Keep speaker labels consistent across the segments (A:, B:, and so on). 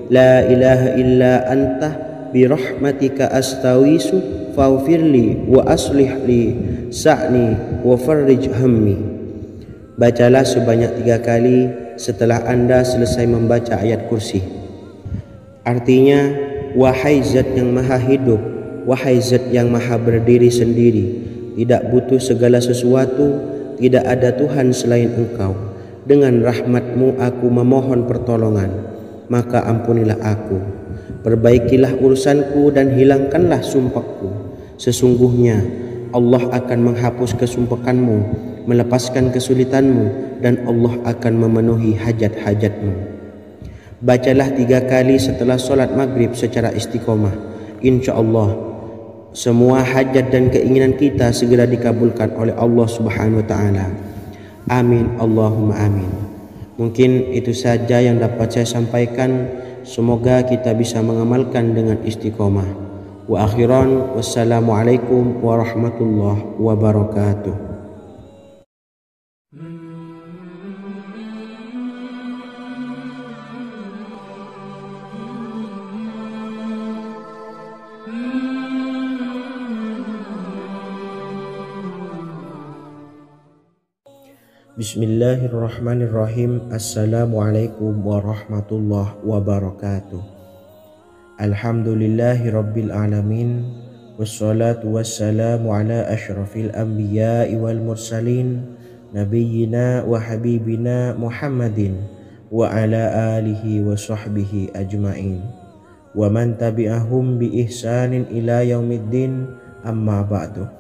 A: la ilaha illa anta birahmatika astawisu faghfirli wa aslih li sa'ni wa farrij hammi. Bacalah sebanyak 3 kali setelah Anda selesai membaca ayat kursi. Artinya, wahai zat yang maha hidup, wahai zat yang maha berdiri sendiri, tidak butuh segala sesuatu, tidak ada Tuhan selain Engkau. Dengan rahmat-Mu aku memohon pertolongan, maka ampunilah aku. Perbaikilah urusanku dan hilangkanlah sumpahku. Sesungguhnya Allah akan menghapus kesumpahanmu, melepaskan kesulitanmu, dan Allah akan memenuhi hajat-hajatmu. Bacalah 3 kali setelah solat maghrib secara istiqomah. Insya Allah semua hajat dan keinginan kita segera dikabulkan oleh Allah Subhanahu wa Ta'ala. Amin Allahumma amin. Mungkin itu saja yang dapat saya sampaikan. Semoga kita bisa mengamalkan dengan istiqomah. Wa akhiran, wassalamualaikum warahmatullahi wabarakatuh. Bismillahirrahmanirrahim. Assalamualaikum warahmatullahi wabarakatuh. Alhamdulillahi rabbil alamin. Wassalatu wassalamu ala ashrafil anbiya'i wal mursalin, nabiyyina wa habibina Muhammadin wa ala alihi wa sahbihi ajma'in, wa man tabi'ahum bi ihsanin ila yaumiddin, amma ba'du.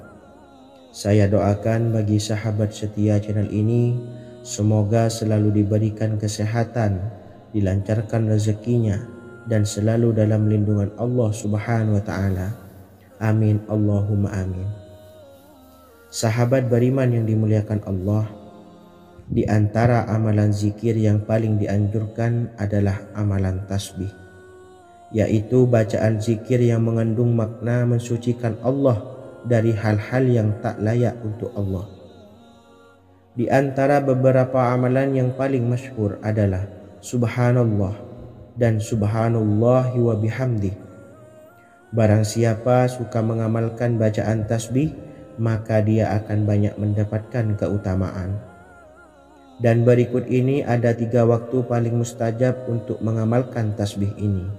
A: Saya doakan bagi sahabat setia channel ini, semoga selalu diberikan kesehatan, dilancarkan rezekinya, dan selalu dalam lindungan Allah Subhanahu wa Ta'ala. Amin Allahumma amin. Sahabat beriman yang dimuliakan Allah, di antara amalan zikir yang paling dianjurkan adalah amalan tasbih, yaitu bacaan zikir yang mengandung makna mensucikan Allah dari hal-hal yang tak layak untuk Allah. Di antara beberapa amalan yang paling masyhur adalah Subhanallah dan Subhanallahi wa bihamdih. Barang siapa suka mengamalkan bacaan tasbih, maka dia akan banyak mendapatkan keutamaan. Dan berikut ini ada 3 waktu paling mustajab untuk mengamalkan tasbih ini.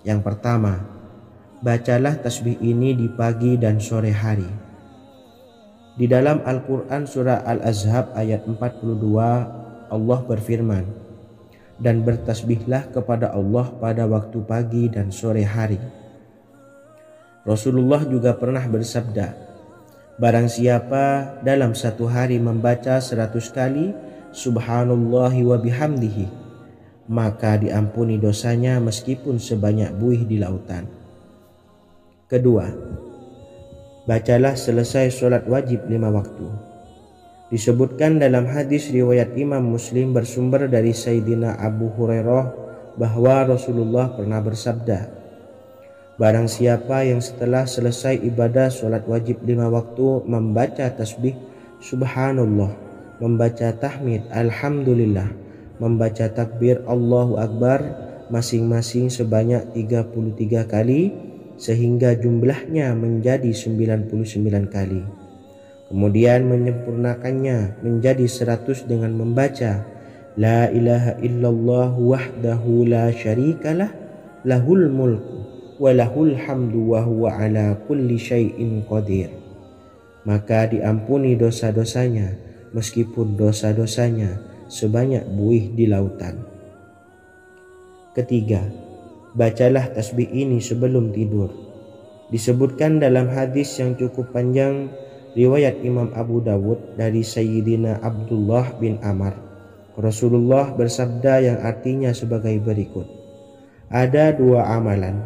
A: Yang pertama, bacalah tasbih ini di pagi dan sore hari. Di dalam Al-Quran surah Al-Ahzab ayat 42, Allah berfirman, dan bertasbihlah kepada Allah pada waktu pagi dan sore hari. Rasulullah juga pernah bersabda, barang siapa dalam satu hari membaca 100 kali Subhanallahi wa bihamdihi, maka diampuni dosanya meskipun sebanyak buih di lautan. Kedua, bacalah selesai sholat wajib 5 waktu. Disebutkan dalam hadis riwayat Imam Muslim bersumber dari Sayyidina Abu Hurairah bahwa Rasulullah pernah bersabda, barang siapa yang setelah selesai ibadah sholat wajib 5 waktu membaca tasbih Subhanallah, membaca tahmid Alhamdulillah, membaca takbir Allahu Akbar masing-masing sebanyak 33 kali, sehingga jumlahnya menjadi 99 kali. Kemudian menyempurnakannya menjadi 100 dengan membaca La ilaha illallah wahdahu la syarikalah, lahul mulku wa lahul hamdu wa huwa ala kulli syai'in qadir. Maka diampuni dosa-dosanya meskipun dosa-dosanya sebanyak buih di lautan. Ketiga, bacalah tasbih ini sebelum tidur. Disebutkan dalam hadis yang cukup panjang riwayat Imam Abu Dawud dari Sayyidina Abdullah bin Amr, Rasulullah bersabda yang artinya sebagai berikut, ada 2 amalan,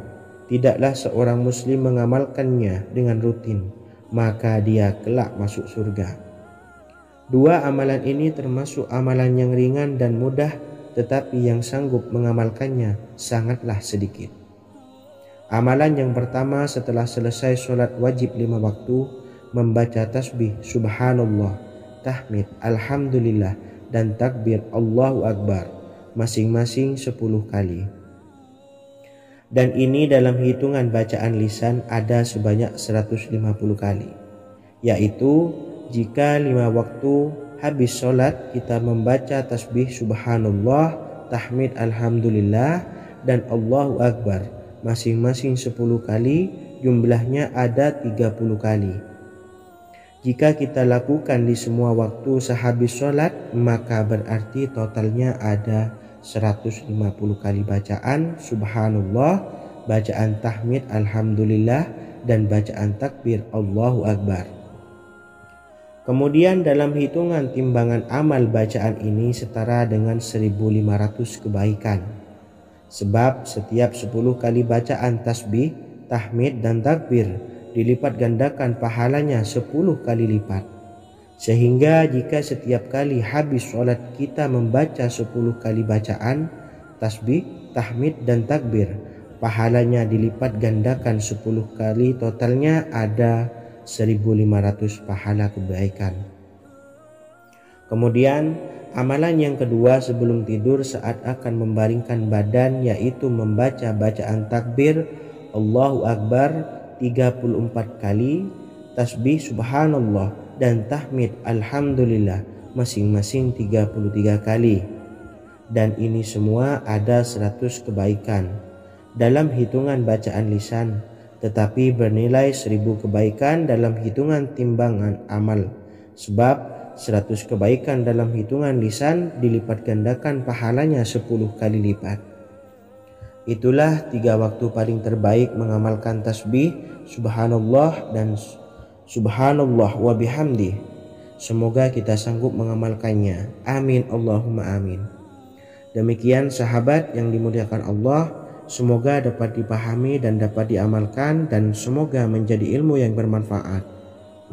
A: tidaklah seorang muslim mengamalkannya dengan rutin, maka dia kelak masuk surga. 2 amalan ini termasuk amalan yang ringan dan mudah, tetapi yang sanggup mengamalkannya sangatlah sedikit. Amalan yang pertama setelah selesai sholat wajib 5 waktu, membaca tasbih Subhanallah, tahmid Alhamdulillah, dan takbir Allahu Akbar masing-masing 10 kali. Dan ini dalam hitungan bacaan lisan ada sebanyak 150 kali, yaitu jika 5 waktu habis sholat kita membaca tasbih subhanallah, tahmid alhamdulillah, dan Allahu Akbar masing-masing 10 kali, jumlahnya ada 30 kali. Jika kita lakukan di semua waktu sehabis sholat, maka berarti totalnya ada 150 kali bacaan subhanallah, bacaan tahmid alhamdulillah, dan bacaan takbir Allahu Akbar. Kemudian dalam hitungan timbangan amal bacaan ini setara dengan 1500 kebaikan. Sebab setiap 10 kali bacaan tasbih, tahmid, dan takbir dilipat gandakan pahalanya 10 kali lipat. Sehingga jika setiap kali habis sholat kita membaca 10 kali bacaan tasbih, tahmid, dan takbir, pahalanya dilipat gandakan 10 kali, totalnya ada 1500 pahala kebaikan. Kemudian amalan yang kedua sebelum tidur saat akan membaringkan badan, yaitu membaca bacaan takbir Allahu Akbar 34 kali, tasbih subhanallah, dan tahmid alhamdulillah masing-masing 33 kali. Dan ini semua ada 100 kebaikan dalam hitungan bacaan lisan, tetapi bernilai 1000 kebaikan dalam hitungan timbangan amal. Sebab 100 kebaikan dalam hitungan lisan dilipat gandakan pahalanya 10 kali lipat. Itulah 3 waktu paling terbaik mengamalkan tasbih subhanallah dan subhanallah wa bihamdi. Semoga kita sanggup mengamalkannya. Amin Allahumma amin. Demikian sahabat yang dimuliakan Allah, semoga dapat dipahami dan dapat diamalkan, dan semoga menjadi ilmu yang bermanfaat.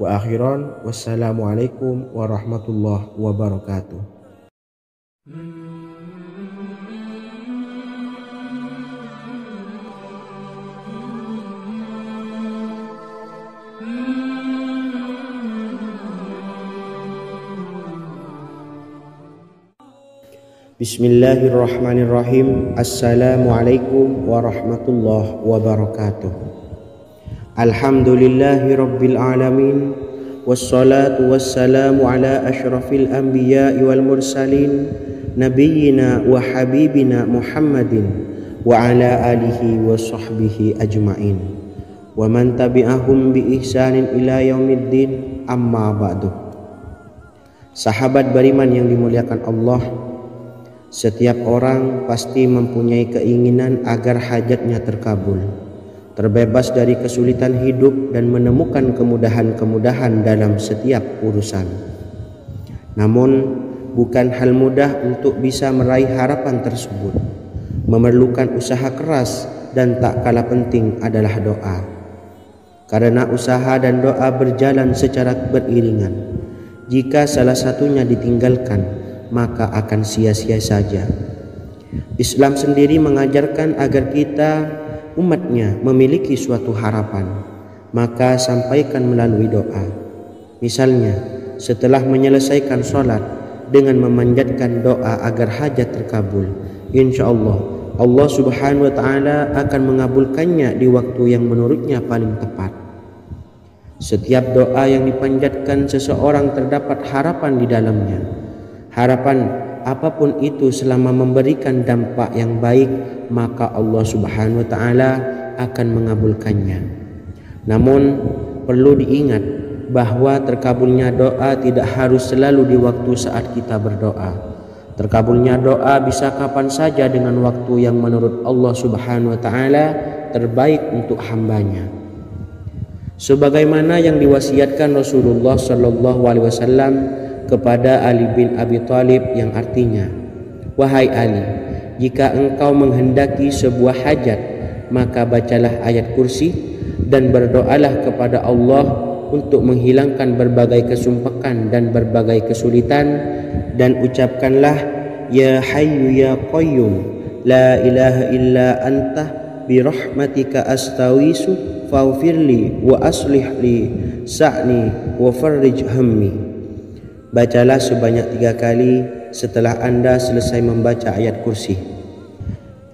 A: Wa akhiran, wassalamualaikum warahmatullahi wabarakatuh. Bismillahirrahmanirrahim. Assalamualaikum warahmatullahi wabarakatuh. Alhamdulillahi rabbil alamin, wassalatu wassalamu ala ashrafil anbiya'i wal mursalin, nabiyyina wa habibina Muhammadin wa ala alihi wa sahbihi ajma'in, wa man tabi'ahum bi ihsanin ila yaumiddin, amma ba'du. Sahabat beriman yang dimuliakan Allah, setiap orang pasti mempunyai keinginan agar hajatnya terkabul, terbebas dari kesulitan hidup, dan menemukan kemudahan-kemudahan dalam setiap urusan. Namun, bukan hal mudah untuk bisa meraih harapan tersebut. Memerlukan usaha keras, dan tak kalah penting adalah doa. Karena usaha dan doa berjalan secara beriringan. Jika salah satunya ditinggalkan, maka akan sia-sia saja. Islam sendiri mengajarkan agar kita umatnya memiliki suatu harapan, maka sampaikan melalui doa. Misalnya, setelah menyelesaikan sholat dengan memanjatkan doa agar hajat terkabul, insya Allah Allah subhanahu wa ta'ala akan mengabulkannya di waktu yang menurutnya paling tepat. Setiap doa yang dipanjatkan seseorang terdapat harapan di dalamnya. Harapan apapun itu selama memberikan dampak yang baik, maka Allah subhanahu wa ta'ala akan mengabulkannya. Namun perlu diingat bahwa terkabulnya doa tidak harus selalu di waktu saat kita berdoa. Terkabulnya doa bisa kapan saja dengan waktu yang menurut Allah subhanahu wa ta'ala terbaik untuk hambanya. Sebagaimana yang diwasiatkan Rasulullah sallallahu alaihi wasallam kepada Ali bin Abi Thalib, yang artinya, wahai Ali, jika engkau menghendaki sebuah hajat, maka bacalah ayat kursi dan berdoalah kepada Allah untuk menghilangkan berbagai kesumpakan dan berbagai kesulitan, dan ucapkanlah, ya hayyu ya qayyum la ilaha illa anta birahmatika astawisu faghfirli wa aslih li sa'ni wa farrij hammi. Bacalah sebanyak 3 kali setelah Anda selesai membaca ayat kursi.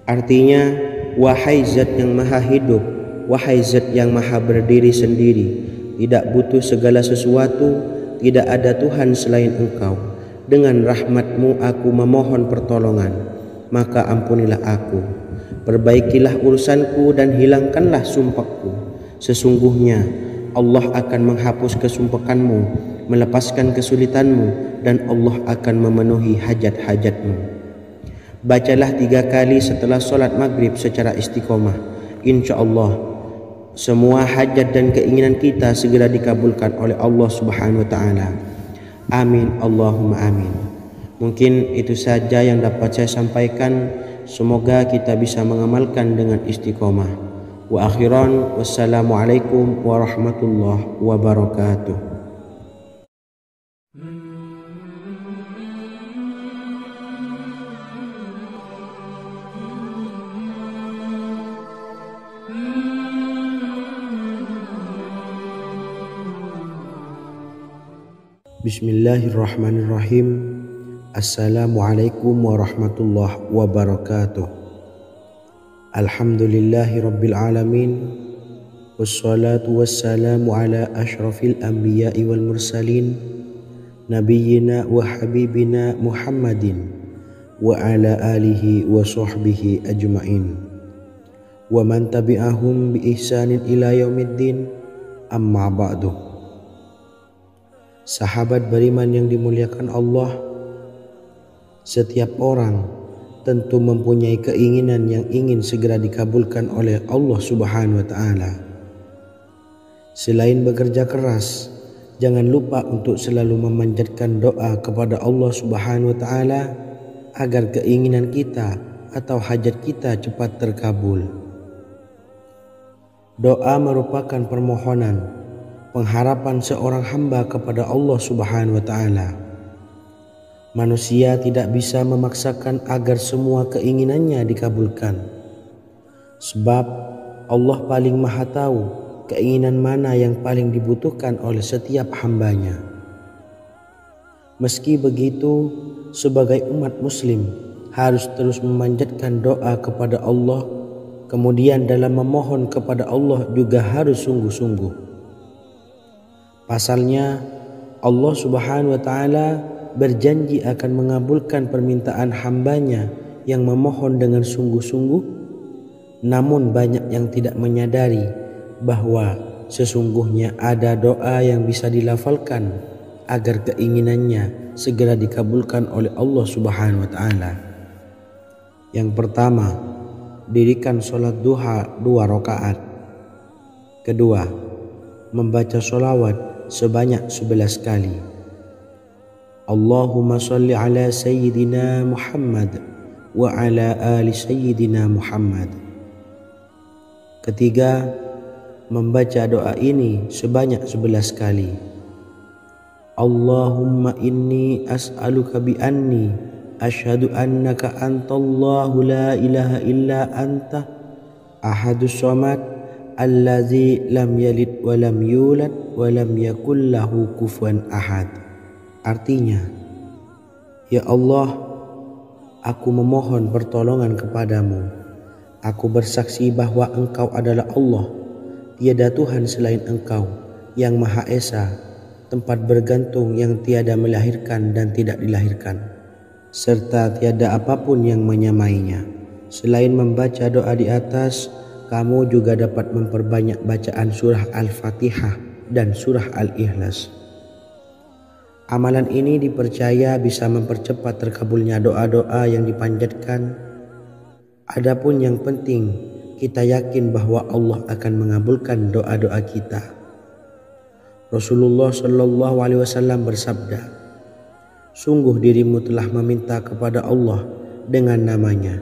A: Artinya, Wahai Zat yang maha hidup, wahai Zat yang maha berdiri sendiri, tidak butuh segala sesuatu, tidak ada Tuhan selain Engkau. Dengan rahmat-Mu aku memohon pertolongan, maka ampunilah aku. Perbaikilah urusanku dan hilangkanlah sumpahku. Sesungguhnya Allah akan menghapus kesumpahanmu, melepaskan kesulitanmu, dan Allah akan memenuhi hajat-hajatmu. Bacalah 3 kali setelah solat maghrib secara istiqomah. Insya Allah semua hajat dan keinginan kita segera dikabulkan oleh Allah Subhanahu wa Ta'ala. Amin Allahumma amin. Mungkin itu saja yang dapat saya sampaikan. Semoga kita bisa mengamalkan dengan istiqomah. Wa akhiran, wassalamualaikum warahmatullahi wabarakatuh. Bismillahirrahmanirrahim. Assalamualaikum warahmatullahi wabarakatuh. Alhamdulillahi rabbil alamin. Wassalatu wassalamu ala ashrafil anbiya'i wal mursalin, nabiyyina wa habibina Muhammadin wa ala alihi wa sahbihi ajma'in wa man tabi'ahum bi ihsanin ila yaumiddin. Amma ba'du. Sahabat beriman yang dimuliakan Allah, setiap orang tentu mempunyai keinginan yang ingin segera dikabulkan oleh Allah Subhanahu wa Ta'ala. Selain bekerja keras, jangan lupa untuk selalu memanjatkan doa kepada Allah Subhanahu wa Ta'ala agar keinginan kita atau hajat kita cepat terkabul. Doa merupakan permohonan, pengharapan seorang hamba kepada Allah Subhanahu wa Ta'ala. Manusia tidak bisa memaksakan agar semua keinginannya dikabulkan, sebab Allah paling maha tahu keinginan mana yang paling dibutuhkan oleh setiap hambanya. Meski begitu, sebagai umat muslim harus terus memanjatkan doa kepada Allah, kemudian dalam memohon kepada Allah juga harus sungguh-sungguh. Pasalnya Allah Subhanahu wa Ta'ala berjanji akan mengabulkan permintaan hambanya yang memohon dengan sungguh-sungguh. Namun banyak yang tidak menyadari bahwa sesungguhnya ada doa yang bisa dilafalkan agar keinginannya segera dikabulkan oleh Allah Subhanahu wa Ta'ala. Yang pertama, dirikan sholat duha 2 rakaat. Kedua, membaca sholawat sebanyak 11 kali. Allahumma salli ala Sayyidina Muhammad wa ala ali Sayyidina Muhammad. Ketiga, membaca doa ini sebanyak 11 kali. Allahumma inni as'aluka bi anni asyhadu annaka antallahu la ilaha illa anta ahadus samad allazi lam yalid wa lam yulad wa lam yakul lahu kufuwan ahad. Artinya, ya Allah, aku memohon pertolongan kepadamu. Aku bersaksi bahwa Engkau adalah Allah, tiada Tuhan selain Engkau, yang Maha Esa, tempat bergantung yang tiada melahirkan dan tidak dilahirkan, serta tiada apapun yang menyamainya. Selain membaca doa di atas, kamu juga dapat memperbanyak bacaan surah Al-Fatihah dan surah Al-Ikhlas. Amalan ini dipercaya bisa mempercepat terkabulnya doa-doa yang dipanjatkan. Adapun yang penting, kita yakin bahwa Allah akan mengabulkan doa-doa kita. Rasulullah Shallallahu Alaihi Wasallam bersabda, sungguh dirimu telah meminta kepada Allah dengan namanya,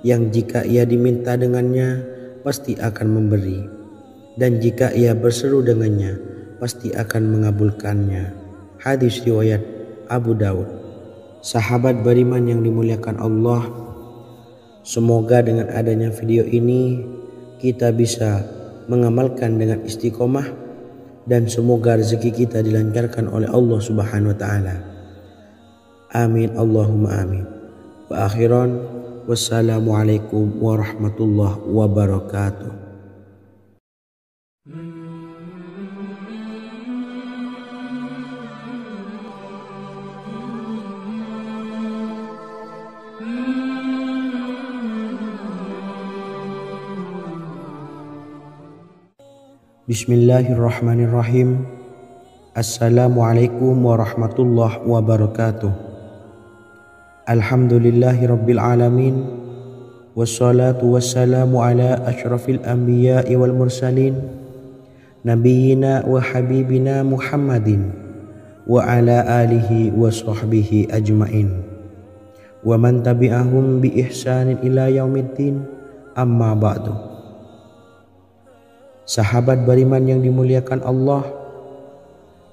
A: yang jika ia diminta dengannya pasti akan memberi, dan jika ia berseru dengannya pasti akan mengabulkannya. Hadis riwayat Abu Daud. Sahabat beriman yang dimuliakan Allah, semoga dengan adanya video ini kita bisa mengamalkan dengan istiqomah, dan semoga rezeki kita dilancarkan oleh Allah Subhanahu wa Ta'ala. Amin Allahumma amin. Wa akhiran, Wassalamualaikum warahmatullahi wabarakatuh. Bismillahirrahmanirrahim. Assalamualaikum warahmatullahi wabarakatuh. Alhamdulillahirabbil alamin. Wassalatu wassalamu ala asyrafil anbiya'i wal mursalin nabiyyina wa habibina Muhammadin wa ala alihi wa sahbihi ajmain wa man tabi'ahum bi ihsanin ila yaumiddin, amma ba'du. Sahabat beriman yang dimuliakan Allah,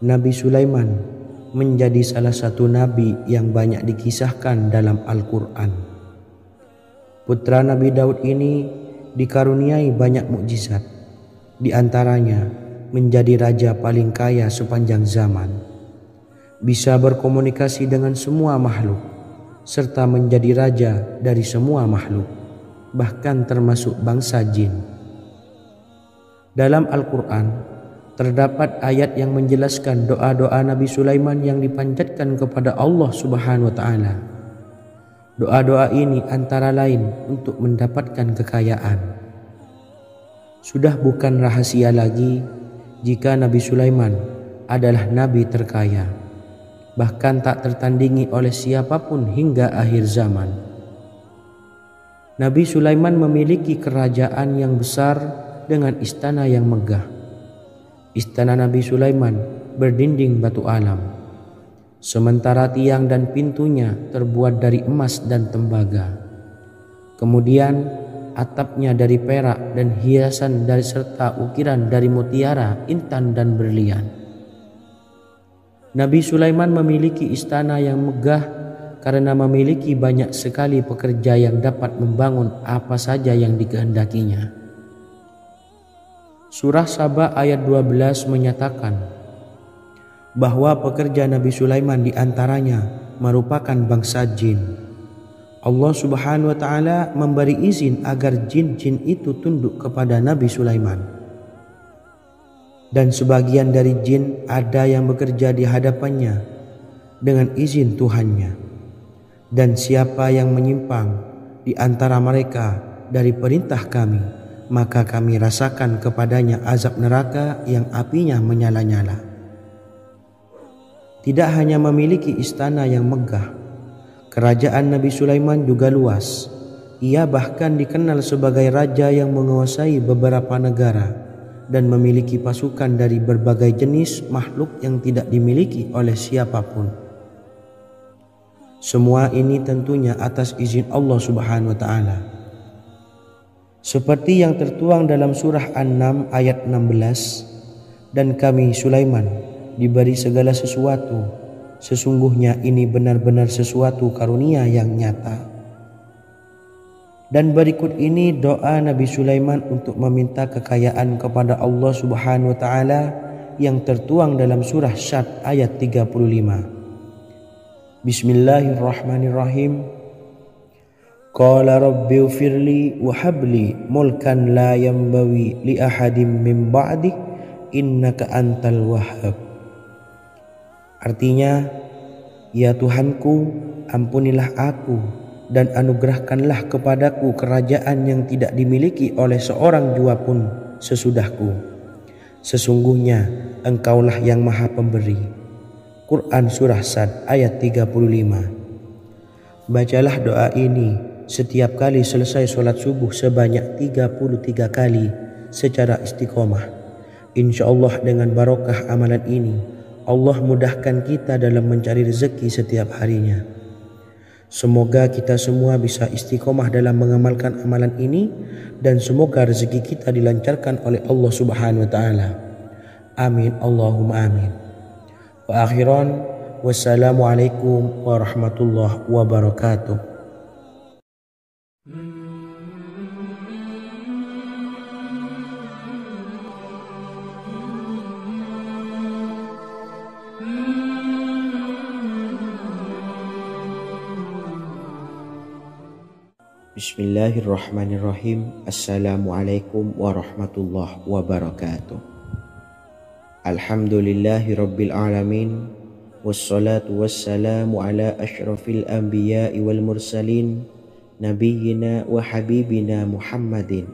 A: Nabi Sulaiman menjadi salah satu nabi yang banyak dikisahkan dalam Al-Quran. Putra Nabi Daud ini dikaruniai banyak mukjizat, di antaranya menjadi raja paling kaya sepanjang zaman, bisa berkomunikasi dengan semua makhluk, serta menjadi raja dari semua makhluk, bahkan termasuk bangsa jin. Dalam Al-Quran terdapat ayat yang menjelaskan doa-doa Nabi Sulaiman yang dipanjatkan kepada Allah Subhanahu wa Ta'ala. Doa-doa ini antara lain untuk mendapatkan kekayaan. Sudah bukan rahasia lagi jika Nabi Sulaiman adalah nabi terkaya, bahkan tak tertandingi oleh siapapun hingga akhir zaman. Nabi Sulaiman memiliki kerajaan yang besar dengan istana yang megah. Istana Nabi Sulaiman berdinding batu alam, sementara tiang dan pintunya terbuat dari emas dan tembaga. Kemudian atapnya dari perak dan hiasan dari serta ukiran dari mutiara, intan dan berlian. Nabi Sulaiman memiliki istana yang megah karena memiliki banyak sekali pekerja yang dapat membangun apa saja yang dikehendakinya. Surah Saba ayat 12 menyatakan bahwa pekerja Nabi Sulaiman diantaranya merupakan bangsa jin. Allah Subhanahu wa Ta'ala memberi izin agar jin-jin itu tunduk kepada Nabi Sulaiman. Dan sebagian dari jin ada yang bekerja di hadapannya dengan izin Tuhannya. Dan siapa yang menyimpang di antara mereka dari perintah kami, maka kami rasakan kepadanya azab neraka yang apinya menyala-nyala. Tidak hanya memiliki istana yang megah, kerajaan Nabi Sulaiman juga luas. Ia bahkan dikenal sebagai raja yang menguasai beberapa negara dan memiliki pasukan dari berbagai jenis makhluk yang tidak dimiliki oleh siapapun. Semua ini tentunya atas izin Allah Subhanahu wa Ta'ala. Seperti yang tertuang dalam surah An-Naml ayat 16, dan kami Sulaiman diberi segala sesuatu, sesungguhnya ini benar-benar sesuatu karunia yang nyata. Dan berikut ini doa Nabi Sulaiman untuk meminta kekayaan kepada Allah Subhanahu wa Ta'ala yang tertuang dalam surah Syad ayat 35. Bismillahirrahmanirrahim. Qala rabbi ufirli wa habli mulkan la yanbawi li ahadim min ba'di innaka antal wahhab. Artinya, ya Tuhanku, ampunilah aku dan anugerahkanlah kepadaku kerajaan yang tidak dimiliki oleh seorang jua pun sesudahku. Sesungguhnya Engkaulah yang Maha Pemberi. Quran Surah Sad ayat 35. Bacalah doa ini setiap kali selesai sholat subuh sebanyak 33 kali secara istiqomah. Insya Allah dengan barokah amalan ini, Allah mudahkan kita dalam mencari rezeki setiap harinya. Semoga kita semua bisa istiqomah dalam mengamalkan amalan ini, dan semoga rezeki kita dilancarkan oleh Allah Subhanahu wa Ta'ala. Amin Allahumma amin. Wa akhiran, wassalamualaikum warahmatullahi wabarakatuh. Bismillahirrahmanirrahim. Assalamualaikum warahmatullahi wabarakatuh. Alhamdulillahi rabbil alamin. Wassalatu wassalamu ala ashrafil anbiya'i wal mursalin, nabiyyina wa habibina Muhammadin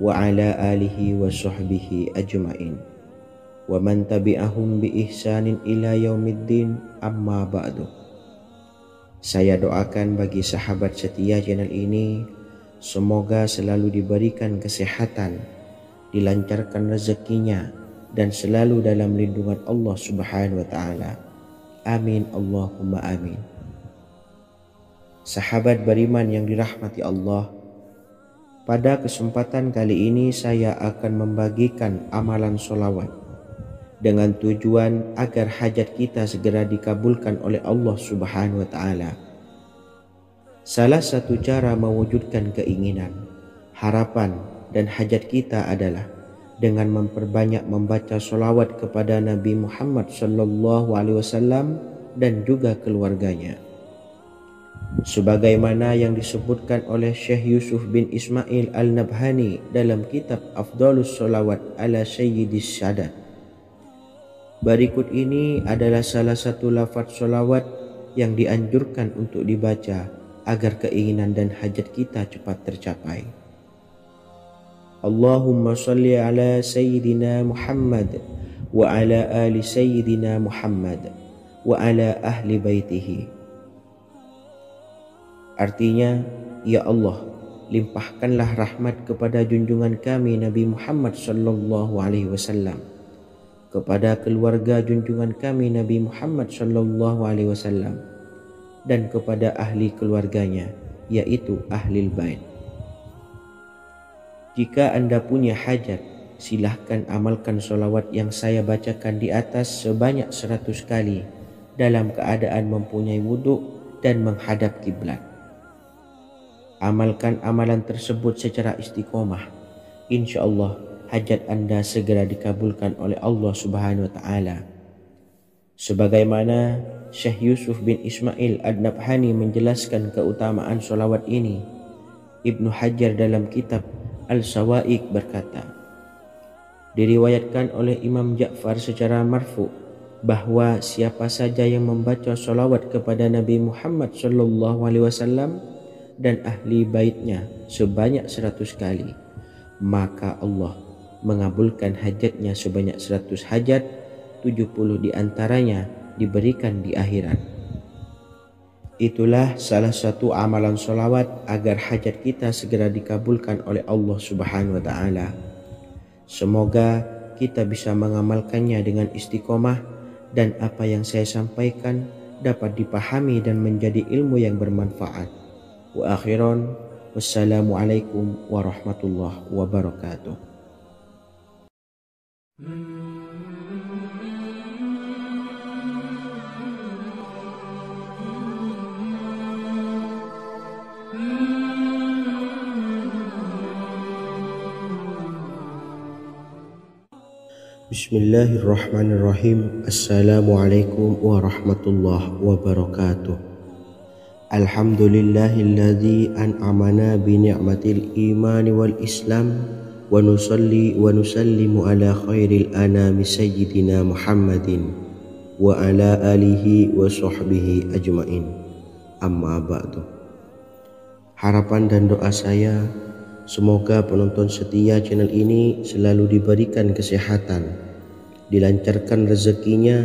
A: wa ala alihi wa sahbihi ajma'in wa man tabi'ahum bi ihsanin ila yaumiddin, amma ba'du. Saya doakan bagi sahabat setia channel ini, semoga selalu diberikan kesehatan, dilancarkan rezekinya, dan selalu dalam lindungan Allah Subhanahu wa Ta'ala. Amin Allahumma amin. Sahabat beriman yang dirahmati Allah, pada kesempatan kali ini saya akan membagikan amalan sholawat dengan tujuan agar hajat kita segera dikabulkan oleh Allah Subhanahu wa Ta'ala. Salah satu cara mewujudkan keinginan, harapan, dan hajat kita adalah dengan memperbanyak membaca sholawat kepada Nabi Muhammad SAW dan juga keluarganya. Sebagaimana yang disebutkan oleh Syekh Yusuf bin Ismail Al-Nabhani dalam kitab Afdhalus Sholawat ala Sayyidis Sadat. Berikut ini adalah salah satu lafaz sholawat yang dianjurkan untuk dibaca agar keinginan dan hajat kita cepat tercapai. Allahumma sholli ala Sayyidina Muhammad wa ala ali Sayyidina Muhammad wa ala ahli baitihi. Artinya, ya Allah, limpahkanlah rahmat kepada junjungan kami Nabi Muhammad sallallahu alaihi wasallam, kepada keluarga junjungan kami Nabi Muhammad sallallahu alaihi wasallam, dan kepada ahli keluarganya, yaitu ahlil bait. Jika Anda punya hajat, silahkan amalkan sholawat yang saya bacakan di atas sebanyak 100 kali dalam keadaan mempunyai wudhu dan menghadap kiblat. Amalkan amalan tersebut secara istiqomah. Insya Allah hajat Anda segera dikabulkan oleh Allah Subhanahu wa Ta'ala. Sebagaimana Syekh Yusuf bin Ismail Ad-Nabhani menjelaskan keutamaan sholawat ini, Ibnu Hajar dalam kitab Al-Sawa'iq berkata, diriwayatkan oleh Imam Ja'far secara marfu bahwa siapa saja yang membaca sholawat kepada Nabi Muhammad SAW dan ahli baitnya sebanyak 100 kali, maka Allah mengabulkan hajatnya sebanyak 100 hajat, 70 diantaranya diberikan di akhirat. Itulah salah satu amalan sholawat agar hajat kita segera dikabulkan oleh Allah Subhanahu wa Ta'ala. Semoga kita bisa mengamalkannya dengan istiqomah dan apa yang saya sampaikan dapat dipahami dan menjadi ilmu yang bermanfaat. Wa akhiran, wassalamualaikum warahmatullahi wabarakatuh. Bismillahirrahmanirrahim. Assalamualaikum warahmatullahi wabarakatuh. Alhamdulillahilladzi an'amana bi ni'matil imani wal islam wa nusalli wa nusallimu ala khairil anami sayyidina Muhammadin wa ala alihi wa sahbihi ajma'in, amma ba'du. Harapan dan doa saya, semoga penonton setia channel ini selalu diberikan kesehatan, dilancarkan rezekinya,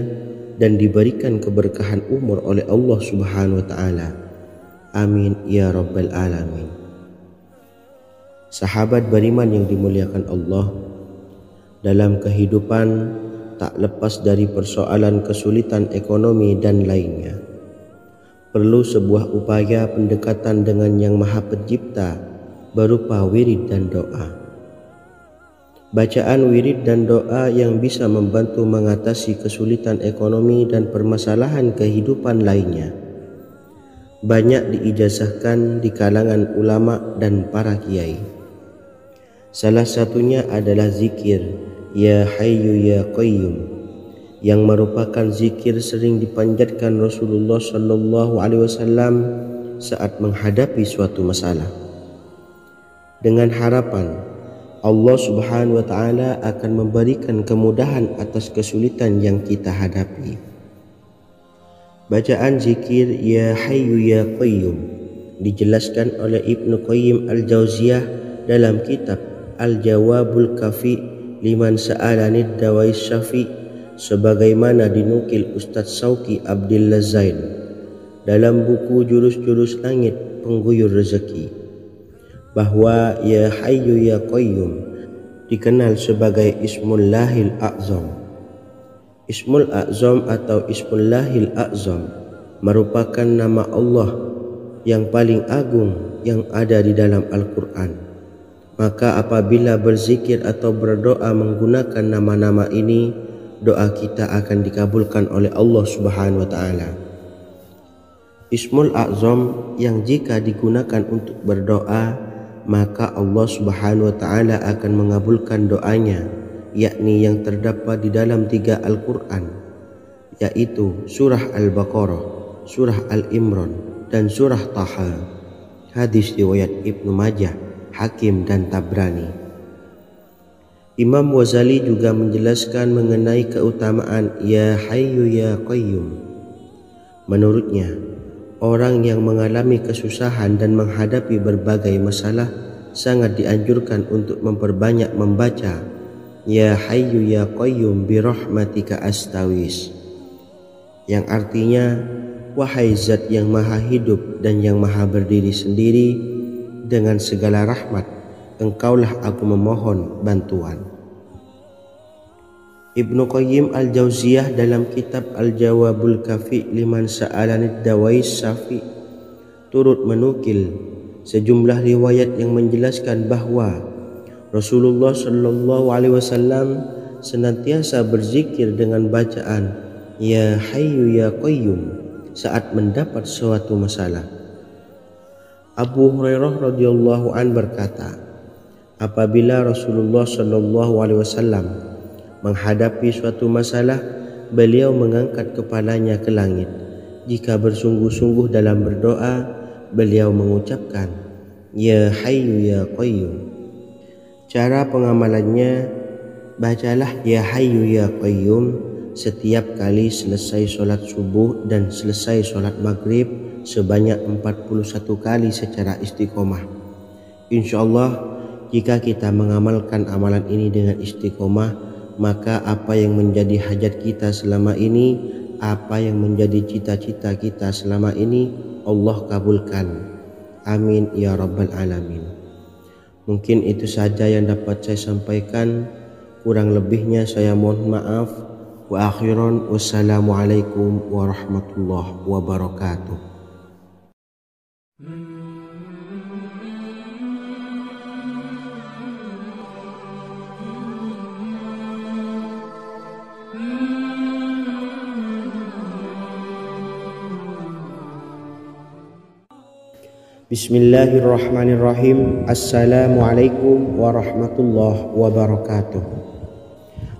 A: dan diberikan keberkahan umur oleh Allah Subhanahu wa Ta'ala. Amin ya rabbal alamin. Sahabat beriman yang dimuliakan Allah, dalam kehidupan tak lepas dari persoalan kesulitan ekonomi dan lainnya. Perlu sebuah upaya pendekatan dengan Yang Maha Pencipta berupa wirid dan doa. Bacaan wirid dan doa yang bisa membantu mengatasi kesulitan ekonomi dan permasalahan kehidupan lainnya banyak diijazahkan di kalangan ulama dan para kiai. Salah satunya adalah zikir Ya Hayyu Ya Qayyum, yang merupakan zikir sering dipanjatkan Rasulullah SAW saat menghadapi suatu masalah. dengan harapan Allah Subhanahu wa Ta'ala akan memberikan kemudahan atas kesulitan yang kita hadapi. Bacaan zikir Ya Hayyu Ya Qayyum dijelaskan oleh Ibnu Qayyim Al-Jauziyah dalam kitab Al-Jawabul Kafi liman sa'alanid dawais syafi, sebagaimana dinukil Ustadz Sauki Abdillah Zain dalam buku Jurus-Jurus Langit Pengguyur Rezeki, bahwa Ya Hayyu Ya Qayyum dikenal sebagai Ismullahil A'zam. Ismul A'zam atau Ismullahil A'zam merupakan nama Allah yang paling agung yang ada di dalam Al-Quran. Maka apabila berzikir atau berdoa menggunakan nama-nama ini, doa kita akan dikabulkan oleh Allah Subhanahu wa Ta'ala. Ismul A'zam yang jika digunakan untuk berdoa, maka Allah Subhanahu wa Ta'ala akan mengabulkan doanya, yakni yang terdapat di dalam 3 Al-Quran, yaitu surah Al-Baqarah, surah Al-Imran, dan surah Taha. Hadis riwayat Ibnu Majah, Hakim, dan Tabrani. Imam Ghazali juga menjelaskan mengenai keutamaan Ya Hayyu Ya Qayyum. Menurutnya, orang yang mengalami kesusahan dan menghadapi berbagai masalah sangat dianjurkan untuk memperbanyak membaca Ya Hayyu Ya Qayyum bi rahmatika astawis, yang artinya wahai zat yang maha hidup dan yang maha berdiri sendiri, dengan segala rahmat engkaulah aku memohon bantuan. Ibnu Qayyim Al-Jauziyah dalam kitab Al-Jawabul Kafi liman sa'alanid dawais syafi turut menukil sejumlah riwayat yang menjelaskan bahwa Rasulullah Shallallahu Alaihi Wasallam senantiasa berzikir dengan bacaan Ya Hayyu Ya Qayyum saat mendapat suatu masalah. Abu Hurairah radhiyallahu an berkata, apabila Rasulullah Shallallahu Alaihi Wasallam menghadapi suatu masalah, beliau mengangkat kepalanya ke langit. Jika bersungguh-sungguh dalam berdoa, beliau mengucapkan Ya Hayyu Ya Qayyum. Cara pengamalannya, bacalah Ya Hayyu Ya Qayyum setiap kali selesai sholat subuh dan selesai sholat maghrib sebanyak 41 kali secara istiqomah. Insyaallah, jika kita mengamalkan amalan ini dengan istiqomah, maka apa yang menjadi hajat kita selama ini, apa yang menjadi cita-cita kita selama ini, Allah kabulkan. Amin ya rabbal alamin. Mungkin itu saja yang dapat saya sampaikan. Kurang lebihnya saya mohon maaf. Wa akhiran, wassalamualaikum warahmatullahi wabarakatuh. Bismillahirrahmanirrahim. Assalamualaikum warahmatullahi wabarakatuh.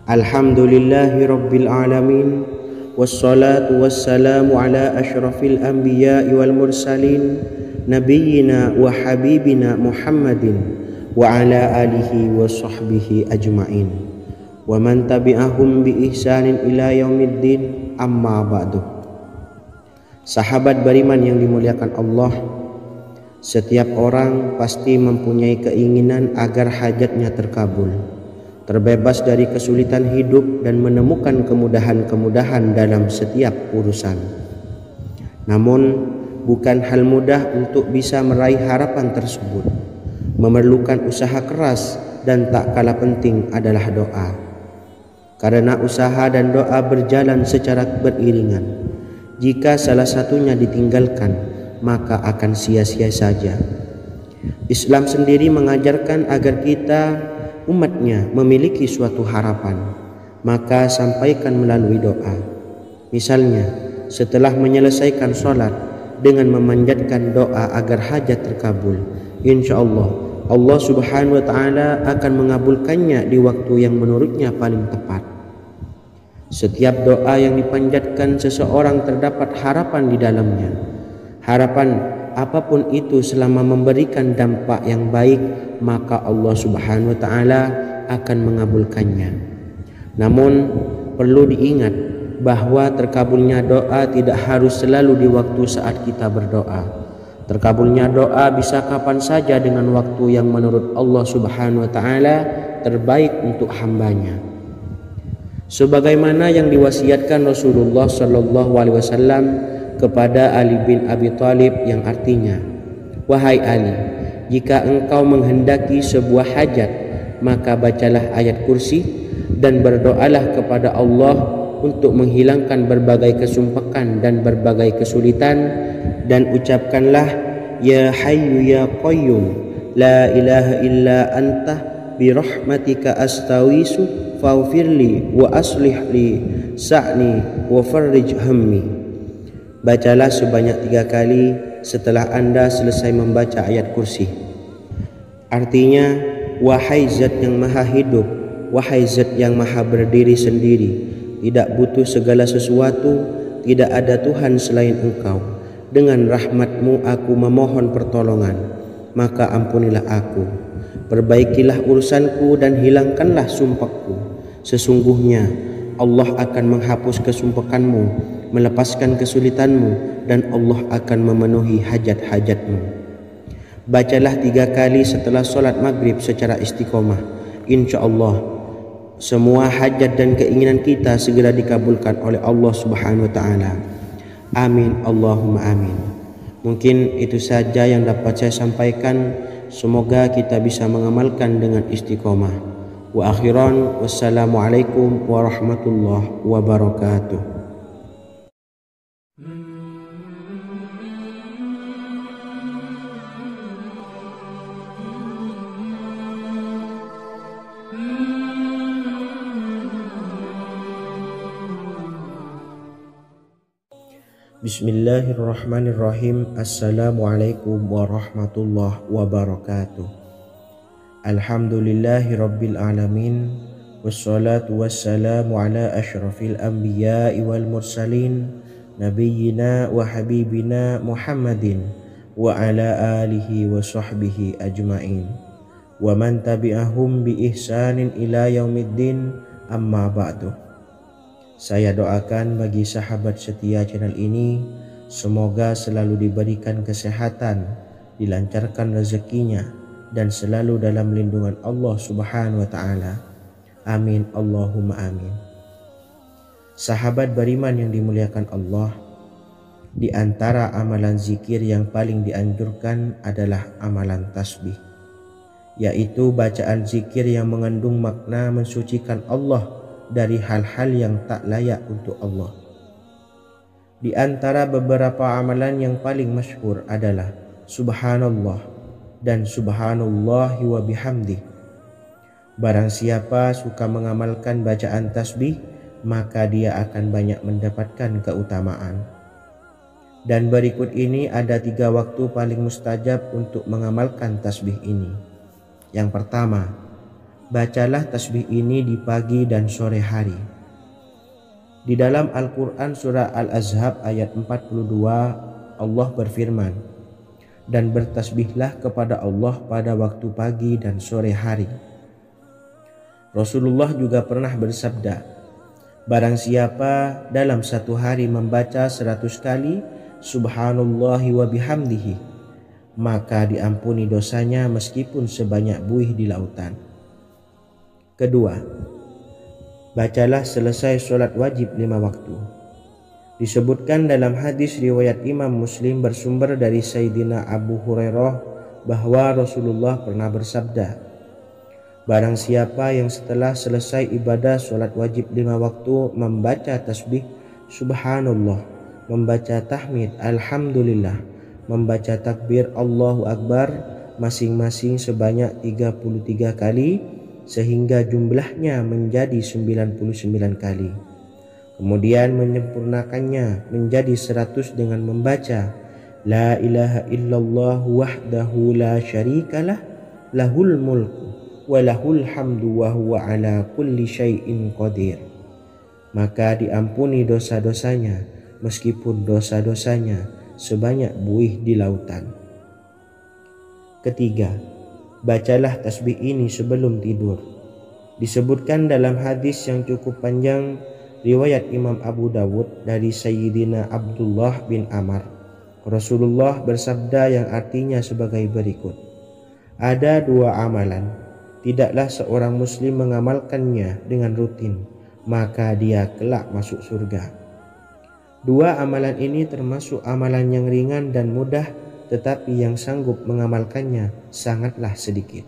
A: Alhamdulillahi rabbil alamin, wassalatu wassalamu ala ashrafil anbiya'i wal mursalin, nabiyyina wa habibina Muhammadin wa ala alihi wa sahbihi ajma'in, wa man tabi'ahum bi ihsanin ila yaumiddin, amma ba'du. Sahabat beriman yang dimuliakan Allah, setiap orang pasti mempunyai keinginan agar hajatnya terkabul, terbebas dari kesulitan hidup dan menemukan kemudahan-kemudahan dalam setiap urusan. Namun, bukan hal mudah untuk bisa meraih harapan tersebut. Memerlukan usaha keras dan tak kalah penting adalah doa. Karena usaha dan doa berjalan secara beriringan. Jika salah satunya ditinggalkan, maka akan sia-sia saja. Islam sendiri mengajarkan agar kita umatnya memiliki suatu harapan, maka sampaikan melalui doa. Misalnya, setelah menyelesaikan sholat dengan memanjatkan doa agar hajat terkabul, insya Allah Allah Subhanahu wa Ta'ala akan mengabulkannya di waktu yang menurutnya paling tepat. Setiap doa yang dipanjatkan seseorang terdapat harapan di dalamnya. Harapan apapun itu selama memberikan dampak yang baik, maka Allah Subhanahu wa taala akan mengabulkannya. Namun perlu diingat bahwa terkabulnya doa tidak harus selalu di waktu saat kita berdoa. Terkabulnya doa bisa kapan saja dengan waktu yang menurut Allah Subhanahu wa taala terbaik untuk hambanya. Sebagaimana yang diwasiatkan Rasulullah sallallahu alaihi wasallam kepada Ali bin Abi Thalib, yang artinya, "Wahai Ali, jika engkau menghendaki sebuah hajat, maka bacalah ayat kursi dan berdoalah kepada Allah untuk menghilangkan berbagai kesumpakan dan berbagai kesulitan, dan ucapkanlah, Ya Hayyu Ya Qayyum, La ilaha illa anta birahmatika astawisu faghfirli wa aslih li sa'ni wa farrij hammi." Bacalah sebanyak 3 kali setelah Anda selesai membaca ayat kursi. Artinya, wahai zat yang maha hidup, wahai zat yang maha berdiri sendiri, tidak butuh segala sesuatu, tidak ada Tuhan selain Engkau. Dengan rahmat-Mu aku memohon pertolongan, maka ampunilah aku. Perbaikilah urusanku dan hilangkanlah sumpahku. Sesungguhnya Allah akan menghapus kesumpakanmu, melepaskan kesulitanmu, dan Allah akan memenuhi hajat-hajatmu. Bacalah 3 kali setelah sholat maghrib secara istiqomah. Insya Allah semua hajat dan keinginan kita segera dikabulkan oleh Allah Subhanahu wa taala. Amin Allahumma amin. Mungkin itu saja yang dapat saya sampaikan. Semoga kita bisa mengamalkan dengan istiqomah. Wa akhiran, wassalamualaikum warahmatullahi wabarakatuh. Bismillahirrahmanirrahim. Assalamualaikum warahmatullahi wabarakatuh. Alhamdulillahi rabbil alamin, wassalatu wassalamu ala ashrafil anbiya'i wal mursalin, nabiyyina wa habibina Muhammadin wa ala alihi wa sahbihi ajma'in, wa man tabi'ahum bi ihsanin ila yaumiddin, amma ba'du. Saya doakan bagi sahabat setia channel ini, semoga selalu diberikan kesehatan, dilancarkan rezekinya, dan selalu dalam lindungan Allah Subhanahu wa taala. Amin Allahumma amin. Sahabat beriman yang dimuliakan Allah, di antara amalan zikir yang paling dianjurkan adalah amalan tasbih, yaitu bacaan zikir yang mengandung makna mensucikan Allah dari hal-hal yang tak layak untuk Allah. Di antara beberapa amalan yang paling masyhur adalah Subhanallah dan Subhanallahi wa bihamdih. Barang siapa suka mengamalkan bacaan tasbih, maka dia akan banyak mendapatkan keutamaan. Dan berikut ini ada 3 waktu paling mustajab untuk mengamalkan tasbih ini. Yang pertama, bacalah tasbih ini di pagi dan sore hari. Di dalam Al-Quran surah Al-Ahzab ayat 42, Allah berfirman, "Dan bertasbihlah kepada Allah pada waktu pagi dan sore hari." Rasulullah juga pernah bersabda, "Barang siapa dalam satu hari membaca 100 kali Subhanallahi wa bihamdihi, maka diampuni dosanya meskipun sebanyak buih di lautan." Kedua, bacalah selesai sholat wajib 5 waktu. Disebutkan dalam hadis riwayat Imam Muslim bersumber dari Sayyidina Abu Hurairah bahwa Rasulullah pernah bersabda, "Barang siapa yang setelah selesai ibadah sholat wajib 5 waktu membaca tasbih Subhanallah, membaca tahmid Alhamdulillah, membaca takbir Allahu Akbar masing-masing sebanyak 33 kali, sehingga jumlahnya menjadi 99 kali. Kemudian menyempurnakannya menjadi 100 dengan membaca La ilaha illallah wahdahu la syarikalah, lahul mulku wa lahul hamdu wa huwa ala kulli syai'in qadir. Maka diampuni dosa-dosanya meskipun dosa-dosanya sebanyak buih di lautan. Ketiga, bacalah tasbih ini sebelum tidur. Disebutkan dalam hadis yang cukup panjang riwayat Imam Abu Dawud dari Sayyidina Abdullah bin Amr, Rasulullah bersabda yang artinya sebagai berikut: ada dua amalan, tidaklah seorang muslim mengamalkannya dengan rutin, maka dia kelak masuk surga. Dua amalan ini termasuk amalan yang ringan dan mudah, tetapi yang sanggup mengamalkannya sangatlah sedikit.